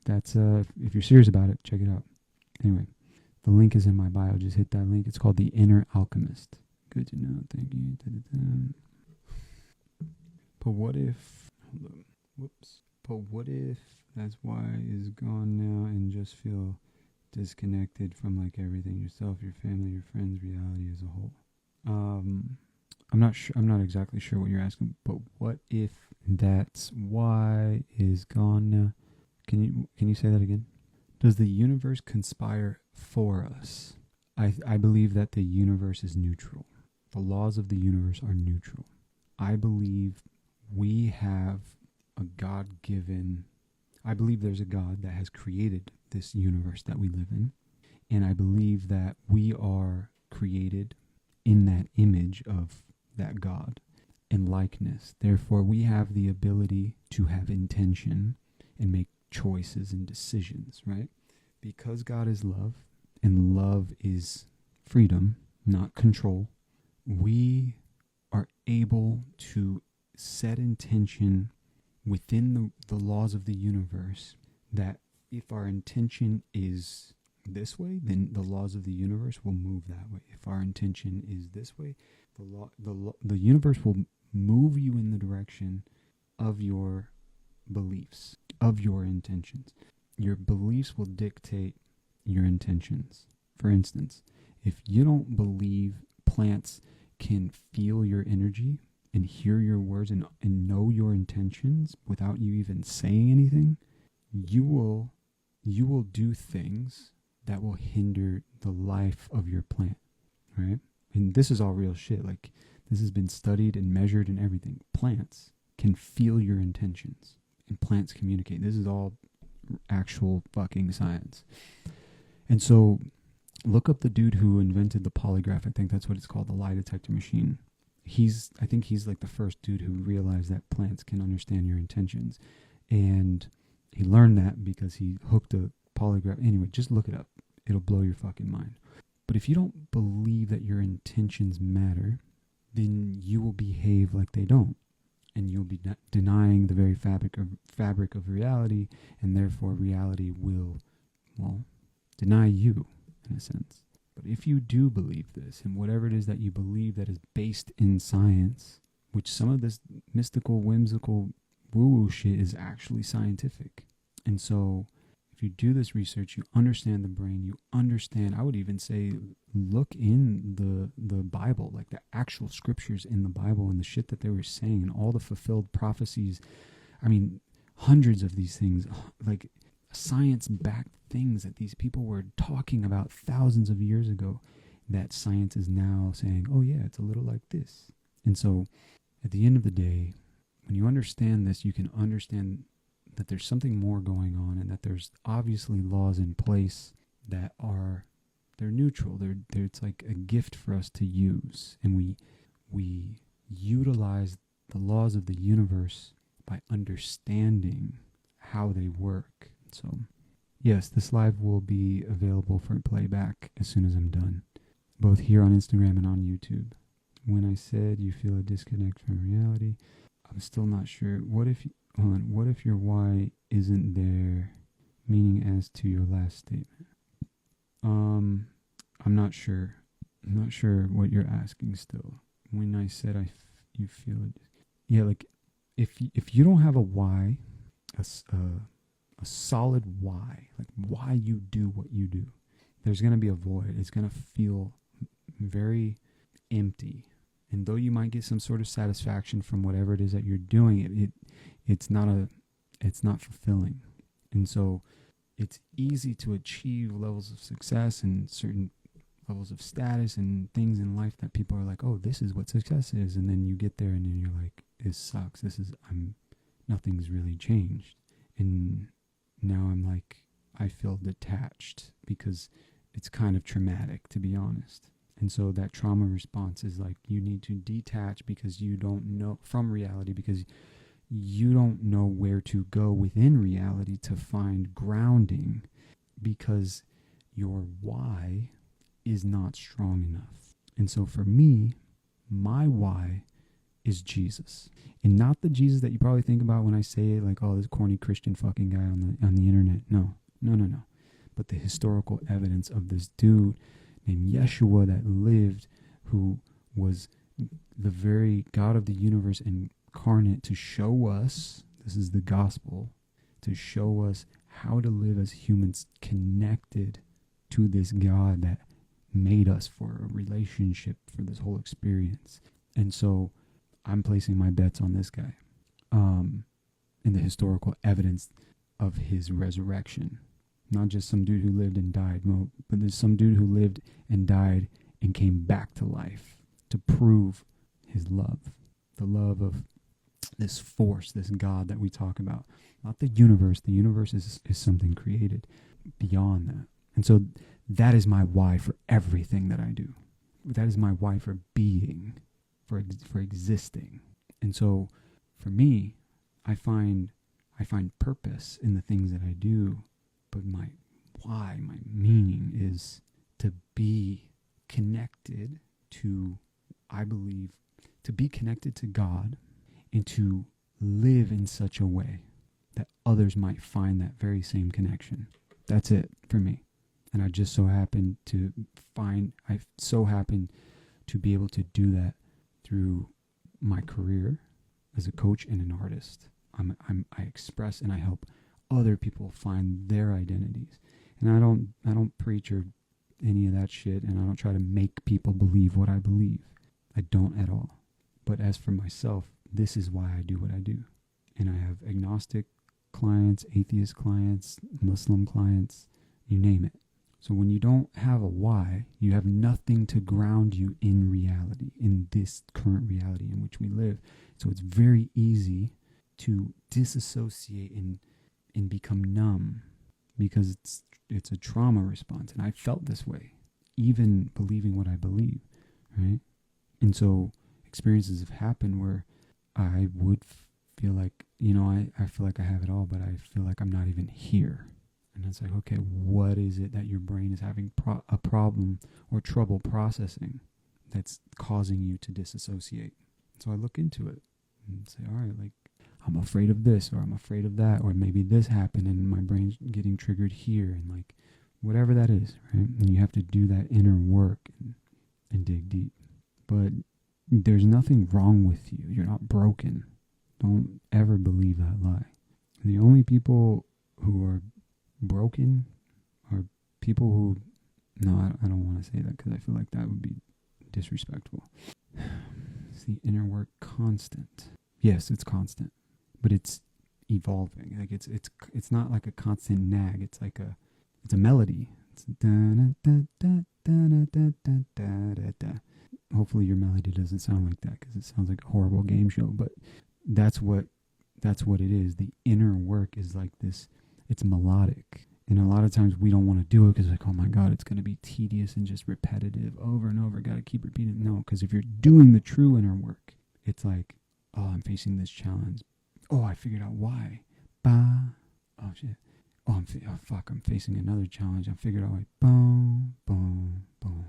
[SPEAKER 2] If you're serious about it, check it out. Anyway, the link is in my bio. Just hit that link. It's called The Inner Alchemist. Good to know. Thank you. But what if... Hold on. Whoops. But what if that's why is gone now and just feel disconnected from like everything, yourself, your family, your friends, reality as a whole? I'm not sure. I'm not exactly sure what you're asking. But what if that's why is gone now? Can you say that again? Does the universe conspire for us? I believe that the universe is neutral. The laws of the universe are neutral. I believe we have a God-given... I believe there's a God that has created this universe that we live in. And I believe that we are created in that image of that God and likeness. Therefore, we have the ability to have intention and make choices and decisions, right? Because God is love and love is freedom, not control, we are able to set intention within the laws of the universe that if our intention is this way, then the laws of the universe will move that way. If our intention is this way, the universe will move you in the direction of your beliefs, of your intentions. Your beliefs will dictate your intentions. For instance, if you don't believe plants can feel your energy and hear your words and know your intentions without you even saying anything, you will do things that will hinder the life of your plant, right? And this is all real shit. Like, this has been studied and measured and everything. Plants can feel your intentions and plants communicate. This is all actual fucking science. And so look up the dude who invented the polygraph. I think that's what it's called, the lie detector machine. I think he's like the first dude who realized that plants can understand your intentions. And he learned that because he hooked a polygraph. Anyway, just look it up. It'll blow your fucking mind. But if you don't believe that your intentions matter, then you will behave like they don't. And you'll be denying the very fabric of reality, and therefore reality will, well, deny you, in a sense. But if you do believe this, and whatever it is that you believe that is based in science, which some of this mystical, whimsical, woo-woo shit is actually scientific. And so if you do this research, you understand the brain, you understand, I would even say, look in the Bible, like the actual scriptures in the Bible and the shit that they were saying and all the fulfilled prophecies. I mean, hundreds of these things, like science-backed things that these people were talking about thousands of years ago, that science is now saying, oh yeah, it's a little like this. And so at the end of the day, when you understand this, you can understand that there's something more going on and that there's obviously laws in place that they're neutral. It's like a gift for us to use. And we utilize the laws of the universe by understanding how they work. So, yes, this live will be available for playback as soon as I'm done, both here on Instagram and on YouTube. When I said you feel a disconnect from reality, I'm still not sure. What if your why isn't there, meaning as to your last statement? I'm not sure. I'm not sure what you're asking still. When I said you feel it. Yeah, like if you don't have a why, a solid why, like why you do what you do, there's going to be a void. It's going to feel very empty. And though you might get some sort of satisfaction from whatever it is that you're doing, it's not fulfilling. And so it's easy to achieve levels of success and certain levels of status and things in life that people are like, oh, this is what success is. And then you get there and then you're like, this sucks. Nothing's really changed. And now I'm like, I feel detached because it's kind of traumatic, to be honest. And so that trauma response is like you need to detach because you don't know from reality, because you don't know where to go within reality to find grounding, because your why is not strong enough. And so for me, my why is Jesus. And not the Jesus that you probably think about when I say it, like, oh, this corny Christian fucking guy on the internet. No. But the historical evidence of this dude named Yeshua that lived, who was the very God of the universe incarnate to show us, this is the gospel, to show us how to live as humans connected to this God that made us for a relationship, for this whole experience. And so I'm placing my bets on this guy, and the historical evidence of his resurrection. Not just some dude who lived and died, no, but there's some dude who lived and died and came back to life to prove his love, the love of this force, this God that we talk about. Not the universe. The universe is something created beyond that. And so that is my why for everything that I do. That is my why for being, for existing. And so for me, I find purpose in the things that I do, but my why, my meaning is to be connected to, I believe, to be connected to God and to live in such a way that others might find that very same connection. That's it for me. And I just so happen to be able to do that through my career as a coach and an artist. I express and I help other people find their identities. And I don't preach or any of that shit, and I don't try to make people believe what I believe. I don't at all. But as for myself, this is why I do what I do. And I have agnostic clients, atheist clients, Muslim clients, you name it. So when you don't have a why, you have nothing to ground you in reality, in this current reality in which we live. So it's very easy to disassociate and become numb, because it's a trauma response. And I felt this way, even believing what I believe, right? And so experiences have happened where I would feel like, I feel like I have it all, but I feel like I'm not even here. And it's like, okay, what is it that your brain is having a problem or trouble processing that's causing you to disassociate? So I look into it and say, all right, like, I'm afraid of this, or I'm afraid of that, or maybe this happened and my brain's getting triggered here, and like whatever that is, right? And you have to do that inner work and dig deep. But there's nothing wrong with you. You're not broken. Don't ever believe that lie. And the only people who are broken are people who, no, I don't want to say that because I feel like that would be disrespectful. Is the inner work constant? Yes, it's constant. But it's evolving. Like it's not like a constant nag. It's like it's a melody. It's hopefully your melody doesn't sound like that, because it sounds like a horrible game show. But that's what it is. The inner work is like this. It's melodic, and a lot of times we don't want to do it because like, oh my God, it's going to be tedious and just repetitive over and over. Got to keep repeating. No, because if you're doing the true inner work, it's like, oh, I'm facing this challenge. Oh, I figured out why. Ba. Oh, shit. Oh, I'm facing another challenge. I figured out why. Boom, boom, boom.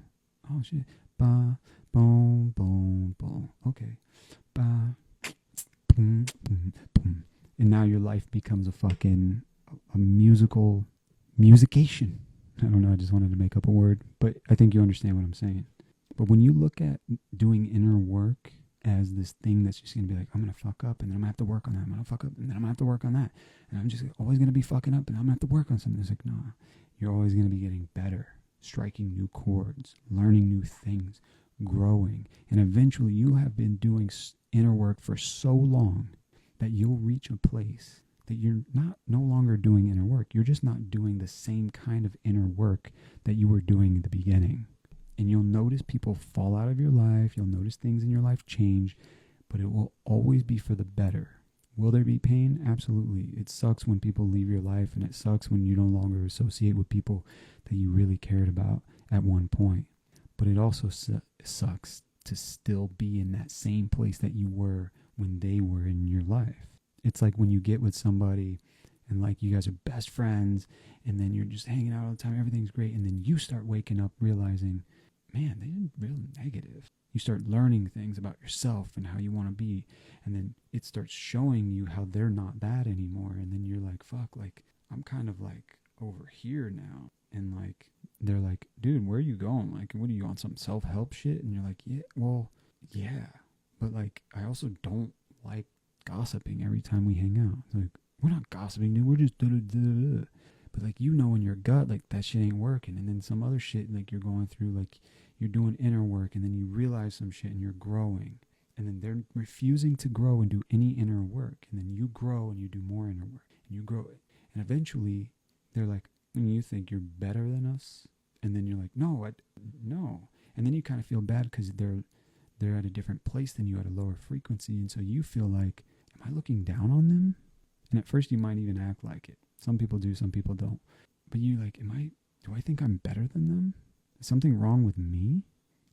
[SPEAKER 2] Oh, shit. Ba, boom, boom, boom. Okay. Ba, boom, boom, boom. And now your life becomes a musical musication. I don't know. I just wanted to make up a word, but I think you understand what I'm saying. But when you look at doing inner work as this thing that's just going to be like, I'm going to fuck up, and then I'm going to have to work on that. I'm going to fuck up, and then I'm going to have to work on that. And I'm just always going to be fucking up, and I'm going to have to work on something. It's like, nah, you're always going to be getting better, striking new chords, learning new things, growing. And eventually you have been doing inner work for so long that you'll reach a place that you're no longer doing inner work. You're just not doing the same kind of inner work that you were doing at the beginning. And you'll notice people fall out of your life. You'll notice things in your life change, but it will always be for the better. Will there be pain? Absolutely. It sucks when people leave your life, and it sucks when you no longer associate with people that you really cared about at one point. But it also sucks to still be in that same place that you were when they were in your life. It's like when you get with somebody and like you guys are best friends, and then you're just hanging out all the time, everything's great, and then you start waking up realizing, man, they did real negative. You start learning things about yourself and how you want to be, and then it starts showing you how they're not that anymore, and then you're like, fuck, like I'm kind of like over here now. And like they're like, dude, where are you going? Like, what are you on, some self-help shit? And you're like, yeah, well, yeah, but like I also don't like gossiping every time we hang out. It's like, we're not gossiping, dude, we're just da-da-da-da-da. But like, you know, in your gut, like that shit ain't working. And then some other shit like you're going through, like you're doing inner work, and then you realize some shit and you're growing, and then they're refusing to grow and do any inner work, and then you grow and you do more inner work and you grow it, and eventually they're like, and you think you're better than us, and then you're like, no, no, and then you kind of feel bad because they're at a different place than you, at a lower frequency, and so you feel like, am I looking down on them? And at first you might even act like it. Some people do, some people don't. But you like, do I think I'm better than them? Is something wrong with me?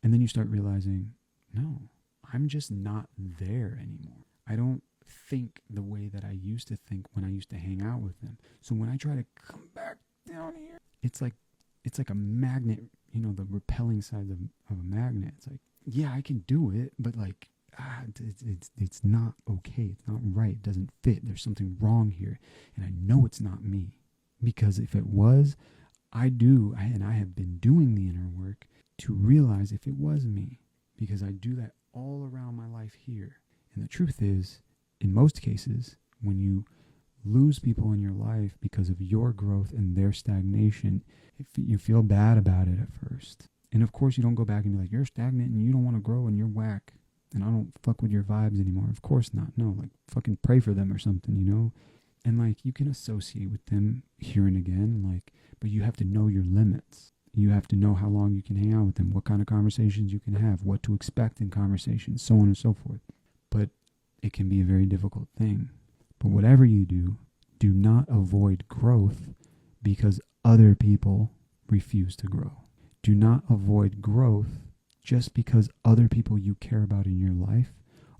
[SPEAKER 2] And then you start realizing, no, I'm just not there anymore. I don't think the way that I used to think when I used to hang out with them. So when I try to come back down here, it's like a magnet, you know, the repelling side of a magnet. It's like, yeah, I can do it, but like, it's not okay. It's not right. It doesn't fit. There's something wrong here. And I know it's not me. Because if it was, I have been doing the inner work to realize if it was me. Because I do that all around my life here. And the truth is, in most cases, when you lose people in your life because of your growth and their stagnation, you feel bad about it at first. And of course, you don't go back and be like, you're stagnant and you don't want to grow and you're whack and I don't fuck with your vibes anymore. Of course not. No, like fucking pray for them or something, you know? And like you can associate with them here and again, like, but you have to know your limits. You have to know how long you can hang out with them, what kind of conversations you can have, what to expect in conversations, so on and so forth. But it can be a very difficult thing. But whatever you do, do not avoid growth because other people refuse to grow. Do not avoid growth just because other people you care about in your life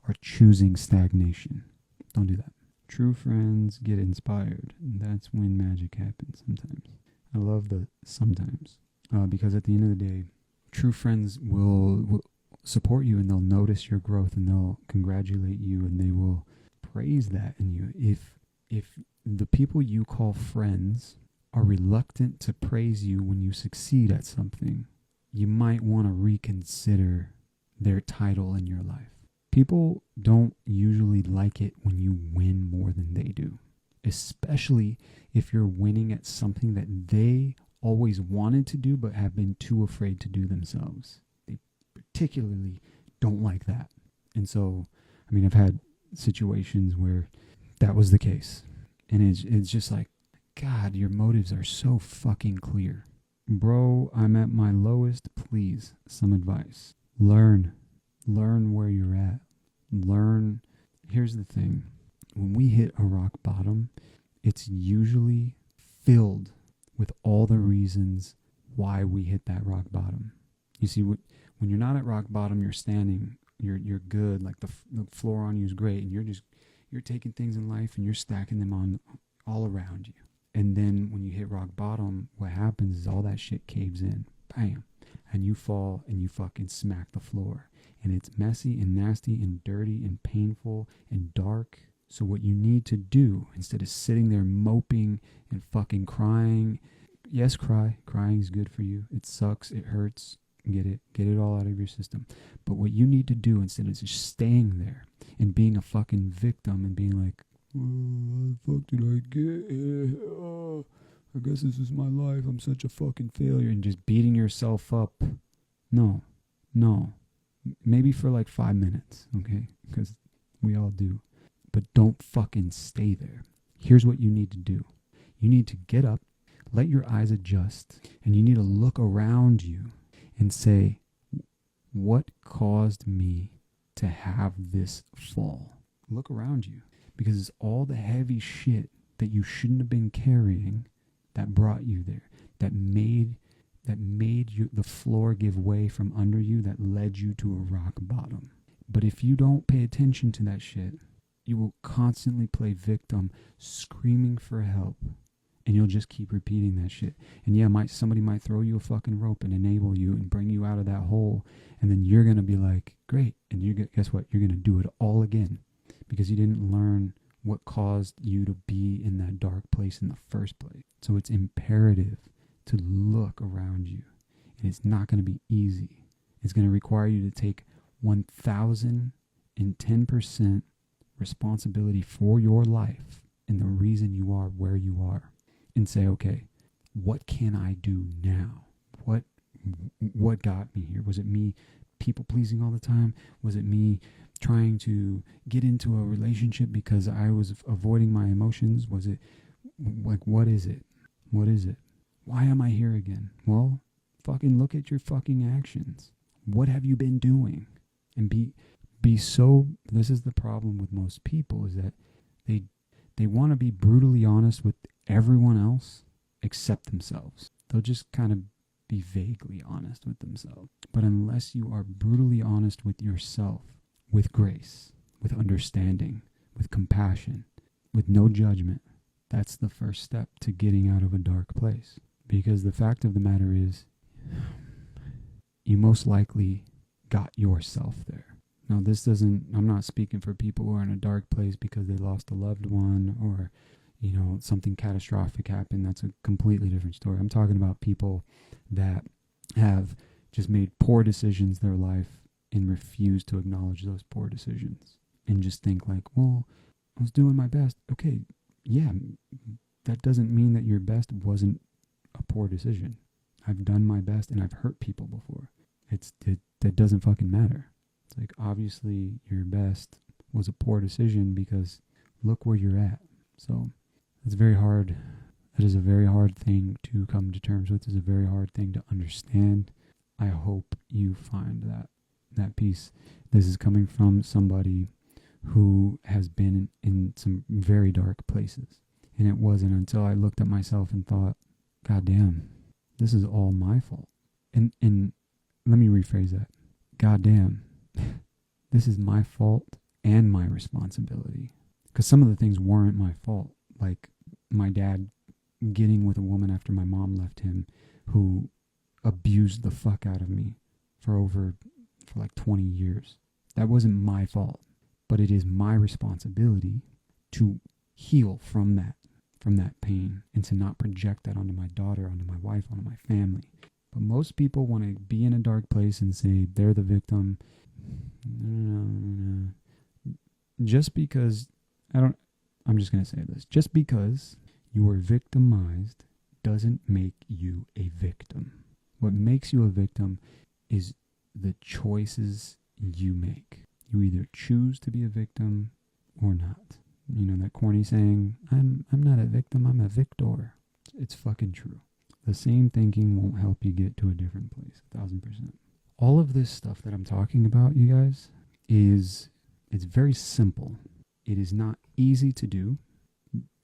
[SPEAKER 2] are choosing stagnation. Don't do that. True friends get inspired. That's when magic happens sometimes. I love the sometimes. Because at the end of the day, true friends will support you and they'll notice your growth and they'll congratulate you and they will praise that in you. If the people you call friends are reluctant to praise you when you succeed at something, you might want to reconsider their title in your life. People don't usually like it when you win more than they do, especially if you're winning at something that they always wanted to do but have been too afraid to do themselves. They particularly don't like that. And so, I mean, I've had situations where that was the case. And it's just like, God, your motives are so fucking clear. Bro, I'm at my lowest. Please, some advice. Learn where you're at. Here's the thing. When we hit a rock bottom, it's usually filled with all the reasons why we hit that rock bottom. You see, when you're not at rock bottom, you're standing, you're good, like the floor on you is great, and you're taking things in life and you're stacking them on all around you. And then when you hit rock bottom, what happens is all that shit caves in. Bam. And you fall and you fucking smack the floor. And it's messy and nasty and dirty and painful and dark. So what you need to do, instead of sitting there moping and fucking crying, yes, cry. Crying is good for you. It sucks. It hurts. Get it all out of your system. But what you need to do, instead of just staying there and being a fucking victim and being like, oh, what the fuck did I get? Oh, I guess this is my life. I'm such a fucking failure. And just beating yourself up. No. Maybe for like 5 minutes, okay? Because we all do. But don't fucking stay there. Here's what you need to do. You need to get up, let your eyes adjust, and you need to look around you and say, what caused me to have this fall? Look around you. because it's all the heavy shit that you shouldn't have been carrying that brought you there, that made you the floor give way from under you, that led you to a rock bottom. But if you don't pay attention to that shit, you will constantly play victim, screaming for help, and you'll just keep repeating that shit. And yeah, somebody might throw you a fucking rope and enable you and bring you out of that hole, and then you're gonna be like, great, and guess what? You're gonna do it all again because you didn't learn what caused you to be in that dark place in the first place. So it's imperative to look around you, and it's not going to be easy. It's going to require you to take 1,010% responsibility for your life and the reason you are where you are, and say, okay, what can I do now? What got me here? Was it me people pleasing all the time? Was it me trying to get into a relationship because I was avoiding my emotions? Was it like, what is it? What is it? Why am I here again? Well, fucking look at your fucking actions. What have you been doing? And be so, this is the problem with most people, is that they want to be brutally honest with everyone else except themselves. They'll just kind of be vaguely honest with themselves. But unless you are brutally honest with yourself, with grace, with understanding, with compassion, with no judgment, that's the first step to getting out of a dark place. Because the fact of the matter is, you most likely got yourself there. Now, I'm not speaking for people who are in a dark place because they lost a loved one or, something catastrophic happened. That's a completely different story. I'm talking about people that have just made poor decisions their life and refuse to acknowledge those poor decisions and just think like, well, I was doing my best. Okay, yeah, that doesn't mean that your best wasn't a poor decision. I've done my best and I've hurt people before. That doesn't fucking matter. It's like, obviously your best was a poor decision because look where you're at. So it's very hard. That is a very hard thing to come to terms with. It's a very hard thing to understand. I hope you find that peace. This is coming from somebody who has been in some very dark places. And it wasn't until I looked at myself and thought, God damn, this is all my fault. And let me rephrase that. God damn, this is my fault and my responsibility. Because some of the things weren't my fault. Like my dad getting with a woman after my mom left him who abused the fuck out of me for like 20 years. That wasn't my fault. But it is my responsibility to heal from that pain and to not project that onto my daughter, onto my wife, onto my family. But most people want to be in a dark place and say they're the victim. No. Just because, I'm just going to say this. Just because you are victimized doesn't make you a victim. What makes you a victim is the choices you make. You either choose to be a victim or not. You know that corny saying, I'm not a victim, I'm a victor. It's fucking true. The same thinking won't help you get to a different place, 1,000%. All of this stuff that I'm talking about, you guys, it's very simple. It is not easy to do.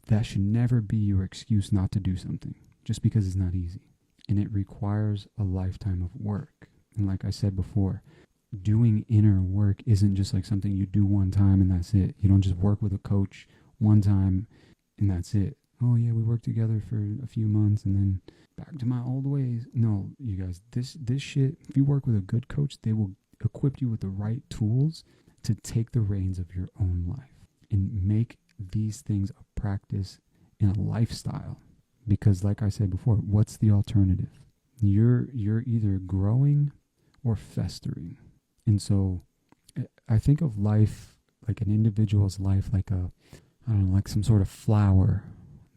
[SPEAKER 2] That should never be your excuse not to do something, just because it's not easy. And it requires a lifetime of work. And like I said before, doing inner work isn't just like something you do one time and that's it. You don't just work with a coach one time and that's it. Oh yeah, we worked together for a few months and then back to my old ways. No, you guys, this shit, if you work with a good coach, they will equip you with the right tools to take the reins of your own life and make these things a practice and a lifestyle. Because like I said before, what's the alternative? You're either growing or festering. And so I think of life, like an individual's life, like like some sort of flower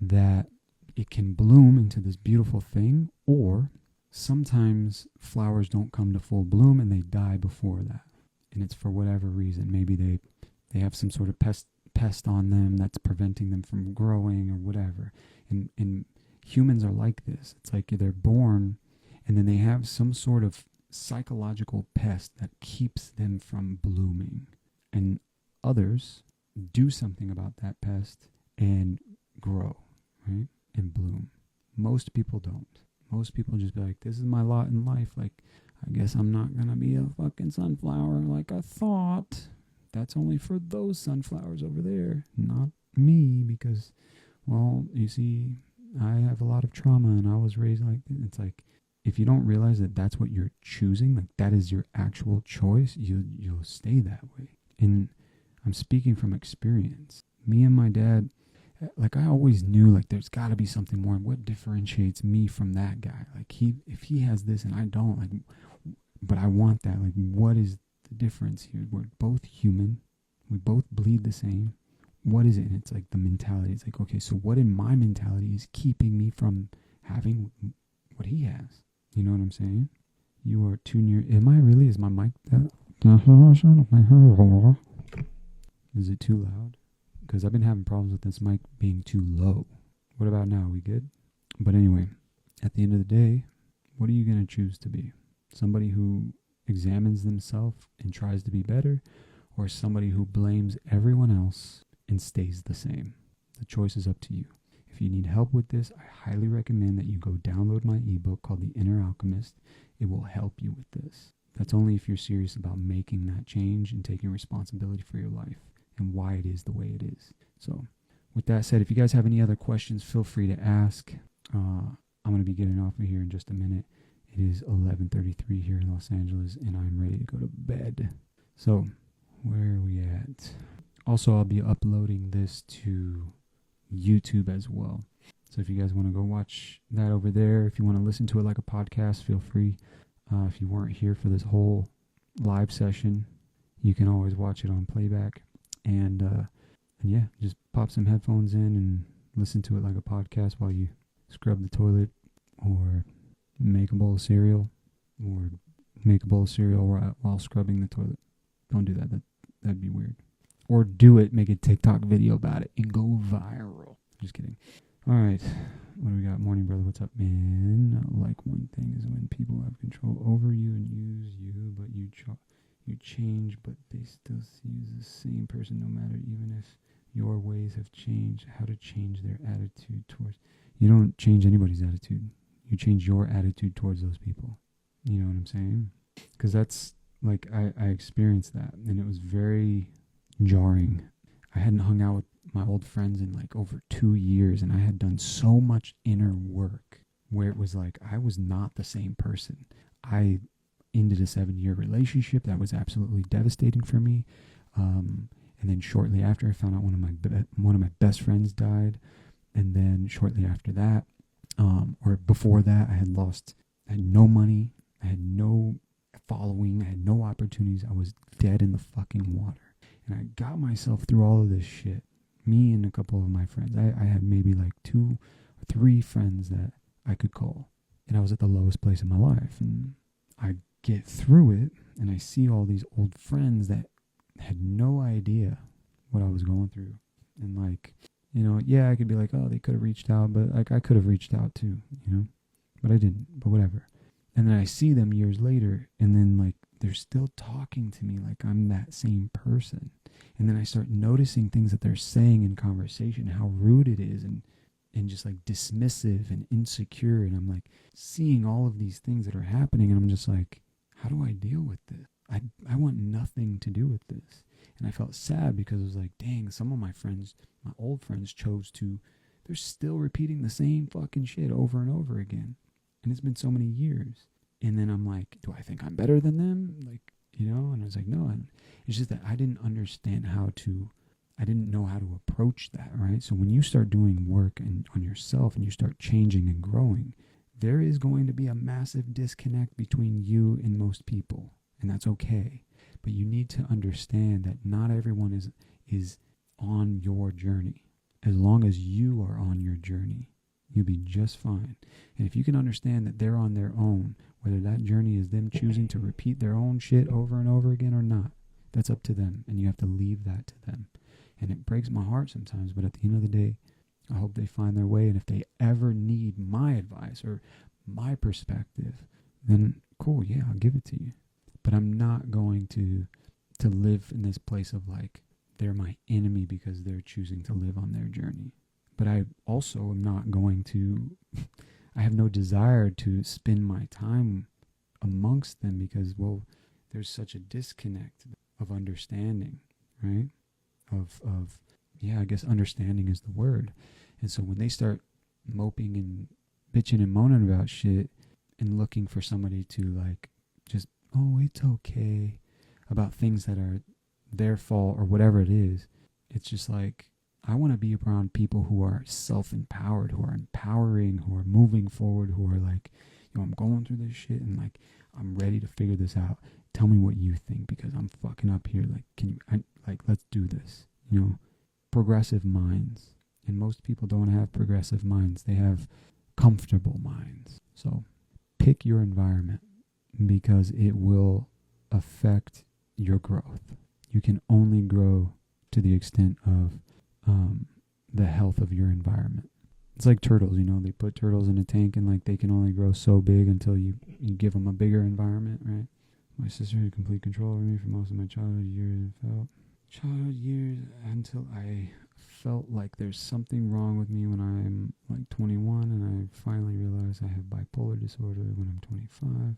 [SPEAKER 2] that it can bloom into this beautiful thing, or sometimes flowers don't come to full bloom and they die before that. And it's for whatever reason. Maybe they have some sort of pest on them that's preventing them from growing or whatever. And humans are like this. It's like they're born and then they have some sort of psychological pest that keeps them from blooming. And others do something about that pest and grow, right? And bloom. Most people don't. Most people just be like, this is my lot in life. Like, I guess I'm not going to be a fucking sunflower like I thought. That's only for those sunflowers over there, not me, because, well, you see, I have a lot of trauma and I was raised like this. It's like, if you don't realize that that's what you're choosing, like that is your actual choice, you'll stay that way. And I'm speaking from experience. Me and my dad, like I always knew like there's got to be something more. What differentiates me from that guy? Like if he has this and I don't, like, but I want that. Like, what is the difference here? We're both human. We both bleed the same. What is it? And it's like the mentality. It's like, okay, so what in my mentality is keeping me from having what he has? You know what I'm saying? You are too near. Am I really? Is my mic that? Is it too loud? Because I've been having problems with this mic being too low. What about now? Are we good? But anyway, at the end of the day, what are you going to choose to be? Somebody who examines themselves and tries to be better, or somebody who blames everyone else and stays the same? The choice is up to you. If you need help with this, I highly recommend that you go download my ebook called The Inner Alchemist. It will help you with this. That's only if you're serious about making that change and taking responsibility for your life and why it is the way it is. So with that said, if you guys have any other questions, feel free to ask. I'm going to be getting off of here in just a minute. It is 11:33 here in Los Angeles, and I'm ready to go to bed. So where are we at? Also, I'll be uploading this to YouTube as well. So if you guys want to go watch that over there, if you want to listen to it like a podcast, feel free. If you weren't here for this whole live session, you can always watch it on playback. And yeah, just pop some headphones in and listen to it like a podcast while you scrub the toilet or make a bowl of cereal or make a bowl of cereal while scrubbing the toilet. Don't do that. That'd be weird. Or do it, make a TikTok video about it and go viral. Just kidding. All right. What do we got? Morning, brother. What's up, man? Like, one thing is when people have control over you and use you, but you change, but they still see you as the same person no matter, even if your ways have changed, how to change their attitude towards. You don't change anybody's attitude. You change your attitude towards those people. You know what I'm saying? Because that's, like, I experienced that, and it was very jarring. I hadn't hung out with my old friends in like over 2 years, and I had done so much inner work where it was like I was not the same person. I ended a 7-year relationship that was absolutely devastating for me, and then shortly after, I found out one of my best friends died, and then shortly after that, or before that, I had no money, I had no following, I had no opportunities. I was dead in the fucking water. And I got myself through all of this shit. Me and a couple of my friends. I had maybe like 2 or 3 friends that I could call. And I was at the lowest place in my life. And I get through it, and I see all these old friends that had no idea what I was going through. And like, you know, yeah, I could be like, oh, they could have reached out, but like I could have reached out too, you know? But I didn't, but whatever. And then I see them years later, and then like they're still talking to me like I'm that same person. And then I start noticing things that they're saying in conversation, how rude it is, and just like dismissive and insecure. And I'm like seeing all of these things that are happening, and I'm just like, how do I deal with this? I want nothing to do with this. And I felt sad because it was like, dang, some of my friends, my old friends, they're still repeating the same fucking shit over and over again. And it's been so many years. And then I'm like, do I think I'm better than them? Like, you know? And I was like, no. And it's just that I didn't understand I didn't know how to approach that, right? So when you start doing work on yourself and you start changing and growing, there is going to be a massive disconnect between you and most people. And that's okay. But you need to understand that not everyone is on your journey. As long as you are on your journey, you'll be just fine. And if you can understand that they're on their own, whether that journey is them choosing to repeat their own shit over and over again or not, that's up to them. And you have to leave that to them. And it breaks my heart sometimes, but at the end of the day, I hope they find their way. And if they ever need my advice or my perspective, then cool, yeah, I'll give it to you. But I'm not going to live in this place of like they're my enemy because they're choosing to live on their journey. But I also am not going to, I have no desire to spend my time amongst them because, well, there's such a disconnect of understanding, right? Yeah, I guess understanding is the word. And so when they start moping and bitching and moaning about shit and looking for somebody to like just, oh, it's okay, about things that are their fault or whatever it is, it's just like, I want to be around people who are self-empowered, who are empowering, who are moving forward, who are like, I'm going through this shit and like, I'm ready to figure this out. Tell me what you think because I'm fucking up here. Like, let's do this. Progressive minds. And most people don't have progressive minds. They have comfortable minds. So pick your environment because it will affect your growth. You can only grow to the extent of the health of your environment. It's like turtles, they put turtles in a tank and like they can only grow so big until you give them a bigger environment, right? My sister had complete control over me for most of my childhood years until I felt like there's something wrong with me when I'm like 21, and I finally realized I have bipolar disorder when I'm 25, and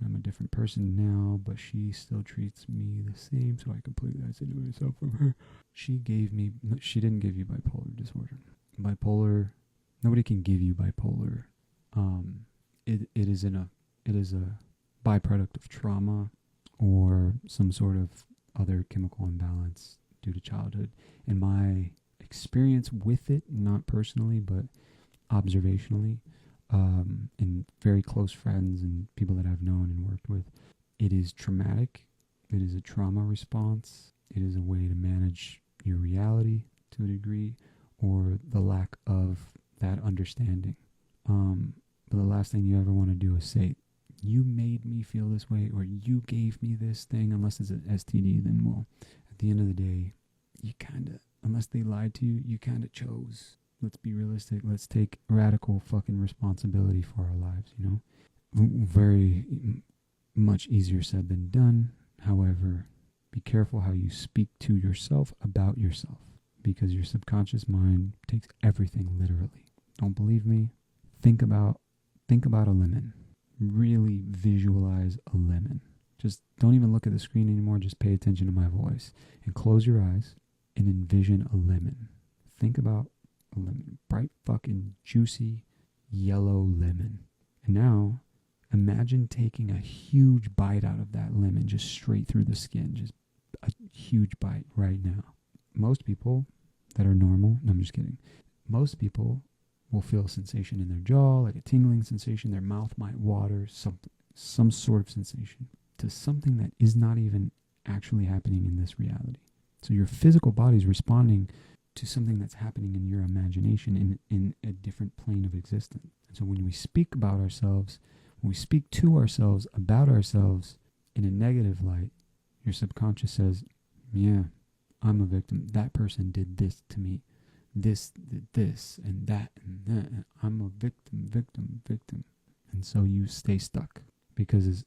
[SPEAKER 2] I'm a different person now, but she still treats me the same, so I completely isolated myself from her. She didn't give you bipolar disorder. Bipolar, nobody can give you bipolar. It is a byproduct of trauma or some sort of other chemical imbalance due to childhood. And my experience with it, not personally, but observationally, and very close friends and people that I've known and worked with, it is traumatic. It is a trauma response. It is a way to manage your reality to a degree, or the lack of that understanding. But the last thing you ever want to do is say, you made me feel this way, or you gave me this thing, unless it's an STD, then, well, at the end of the day, you kind of, unless they lied to you, you kind of chose. Let's be realistic. Let's take radical fucking responsibility for our lives, Very much easier said than done. However, be careful how you speak to yourself about yourself, because your subconscious mind takes everything literally. Don't believe me? Think about a lemon. Really visualize a lemon. Just don't even look at the screen anymore. Just pay attention to my voice and close your eyes and envision a lemon. Think about a lemon. Bright fucking juicy yellow lemon. And now imagine taking a huge bite out of that lemon, just straight through the skin. Just a huge bite right now. Most people that are normal, no, I'm just kidding. Most people will feel a sensation in their jaw, like a tingling sensation. Their mouth might water, some sort of sensation to something that is not even actually happening in this reality. So your physical body is responding to something that's happening in your imagination in a different plane of existence. And so when we speak about ourselves, when we speak to ourselves about ourselves in a negative light, your subconscious says, yeah, I'm a victim. That person did this to me. This did this and that and that. And I'm a victim. And so you stay stuck, because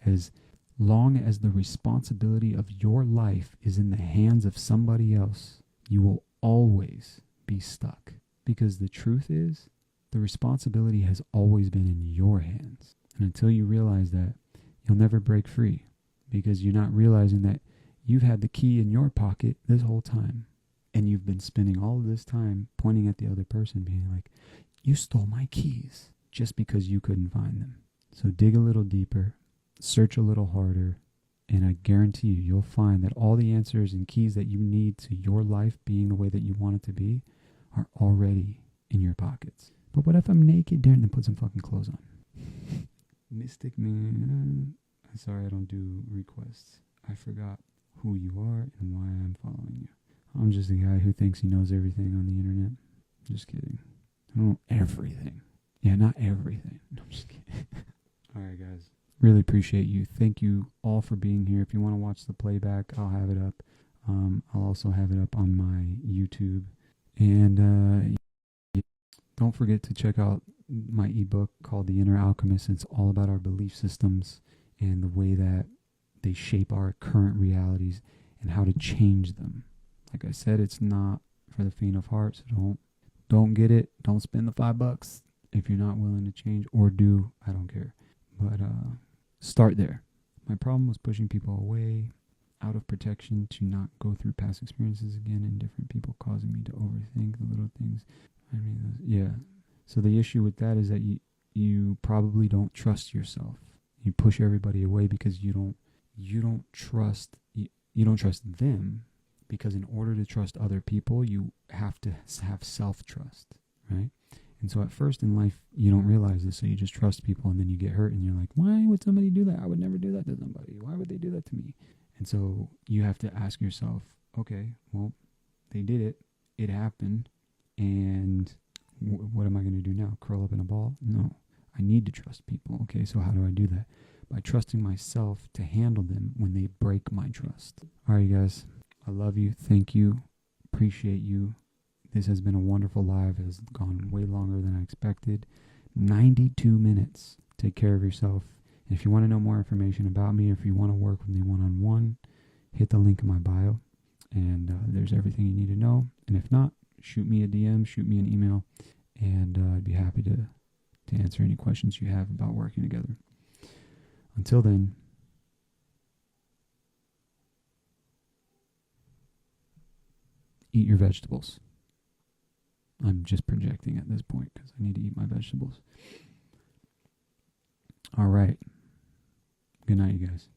[SPEAKER 2] as long as the responsibility of your life is in the hands of somebody else, you will always be stuck. Because the truth is, the responsibility has always been in your hands. And until you realize that, you'll never break free, because you're not realizing that you've had the key in your pocket this whole time. And you've been spending all of this time pointing at the other person, being like, you stole my keys, just because you couldn't find them. So dig a little deeper, search a little harder, and I guarantee you'll find that all the answers and keys that you need to your life being the way that you want it to be are already in your pockets. But what if I'm naked, Darren, and put some fucking clothes on? Mystic man, I'm sorry I don't do requests. I forgot who you are and why I'm following you. I'm just a guy who thinks he knows everything on the internet. Just kidding. I don't know everything. Yeah, not everything. No, I'm just kidding. All right, guys. Really appreciate you. Thank you all for being here. If you want to watch the playback, I'll have it up. I'll also have it up on my YouTube. And don't forget to check out my ebook called The Inner Alchemist. It's all about our belief systems and the way that they shape our current realities and how to change them. Like I said, it's not for the faint of heart, so don't get it. Don't spend the $5 if you're not willing to change, or do, I don't care. But start there. My problem was pushing people away out of protection to not go through past experiences again, and different people causing me to overthink the little things. I mean, yeah. So the issue with that is that you probably don't trust yourself. You push everybody away because you don't trust them, because in order to trust other people, you have to have self-trust, right? And so at first in life, you don't realize this, so you just trust people, and then you get hurt, and you're like, why would somebody do that? I would never do that to somebody. Why would they do that to me? And so you have to ask yourself, okay, well, they did it. It happened. And what am I going to do now? Curl up in a ball? No. I need to trust people. Okay, so how do I do that? By trusting myself to handle them when they break my trust. All right, you guys. I love you. Thank you. Appreciate you. This has been a wonderful live. It has gone way longer than I expected. 92 minutes. Take care of yourself. And if you want to know more information about me, if you want to work with me one-on-one, hit the link in my bio. And there's everything you need to know. And if not, shoot me a DM, shoot me an email. And I'd be happy to answer any questions you have about working together. Until then, eat your vegetables. I'm just projecting at this point because I need to eat my vegetables. All right. Good night, you guys.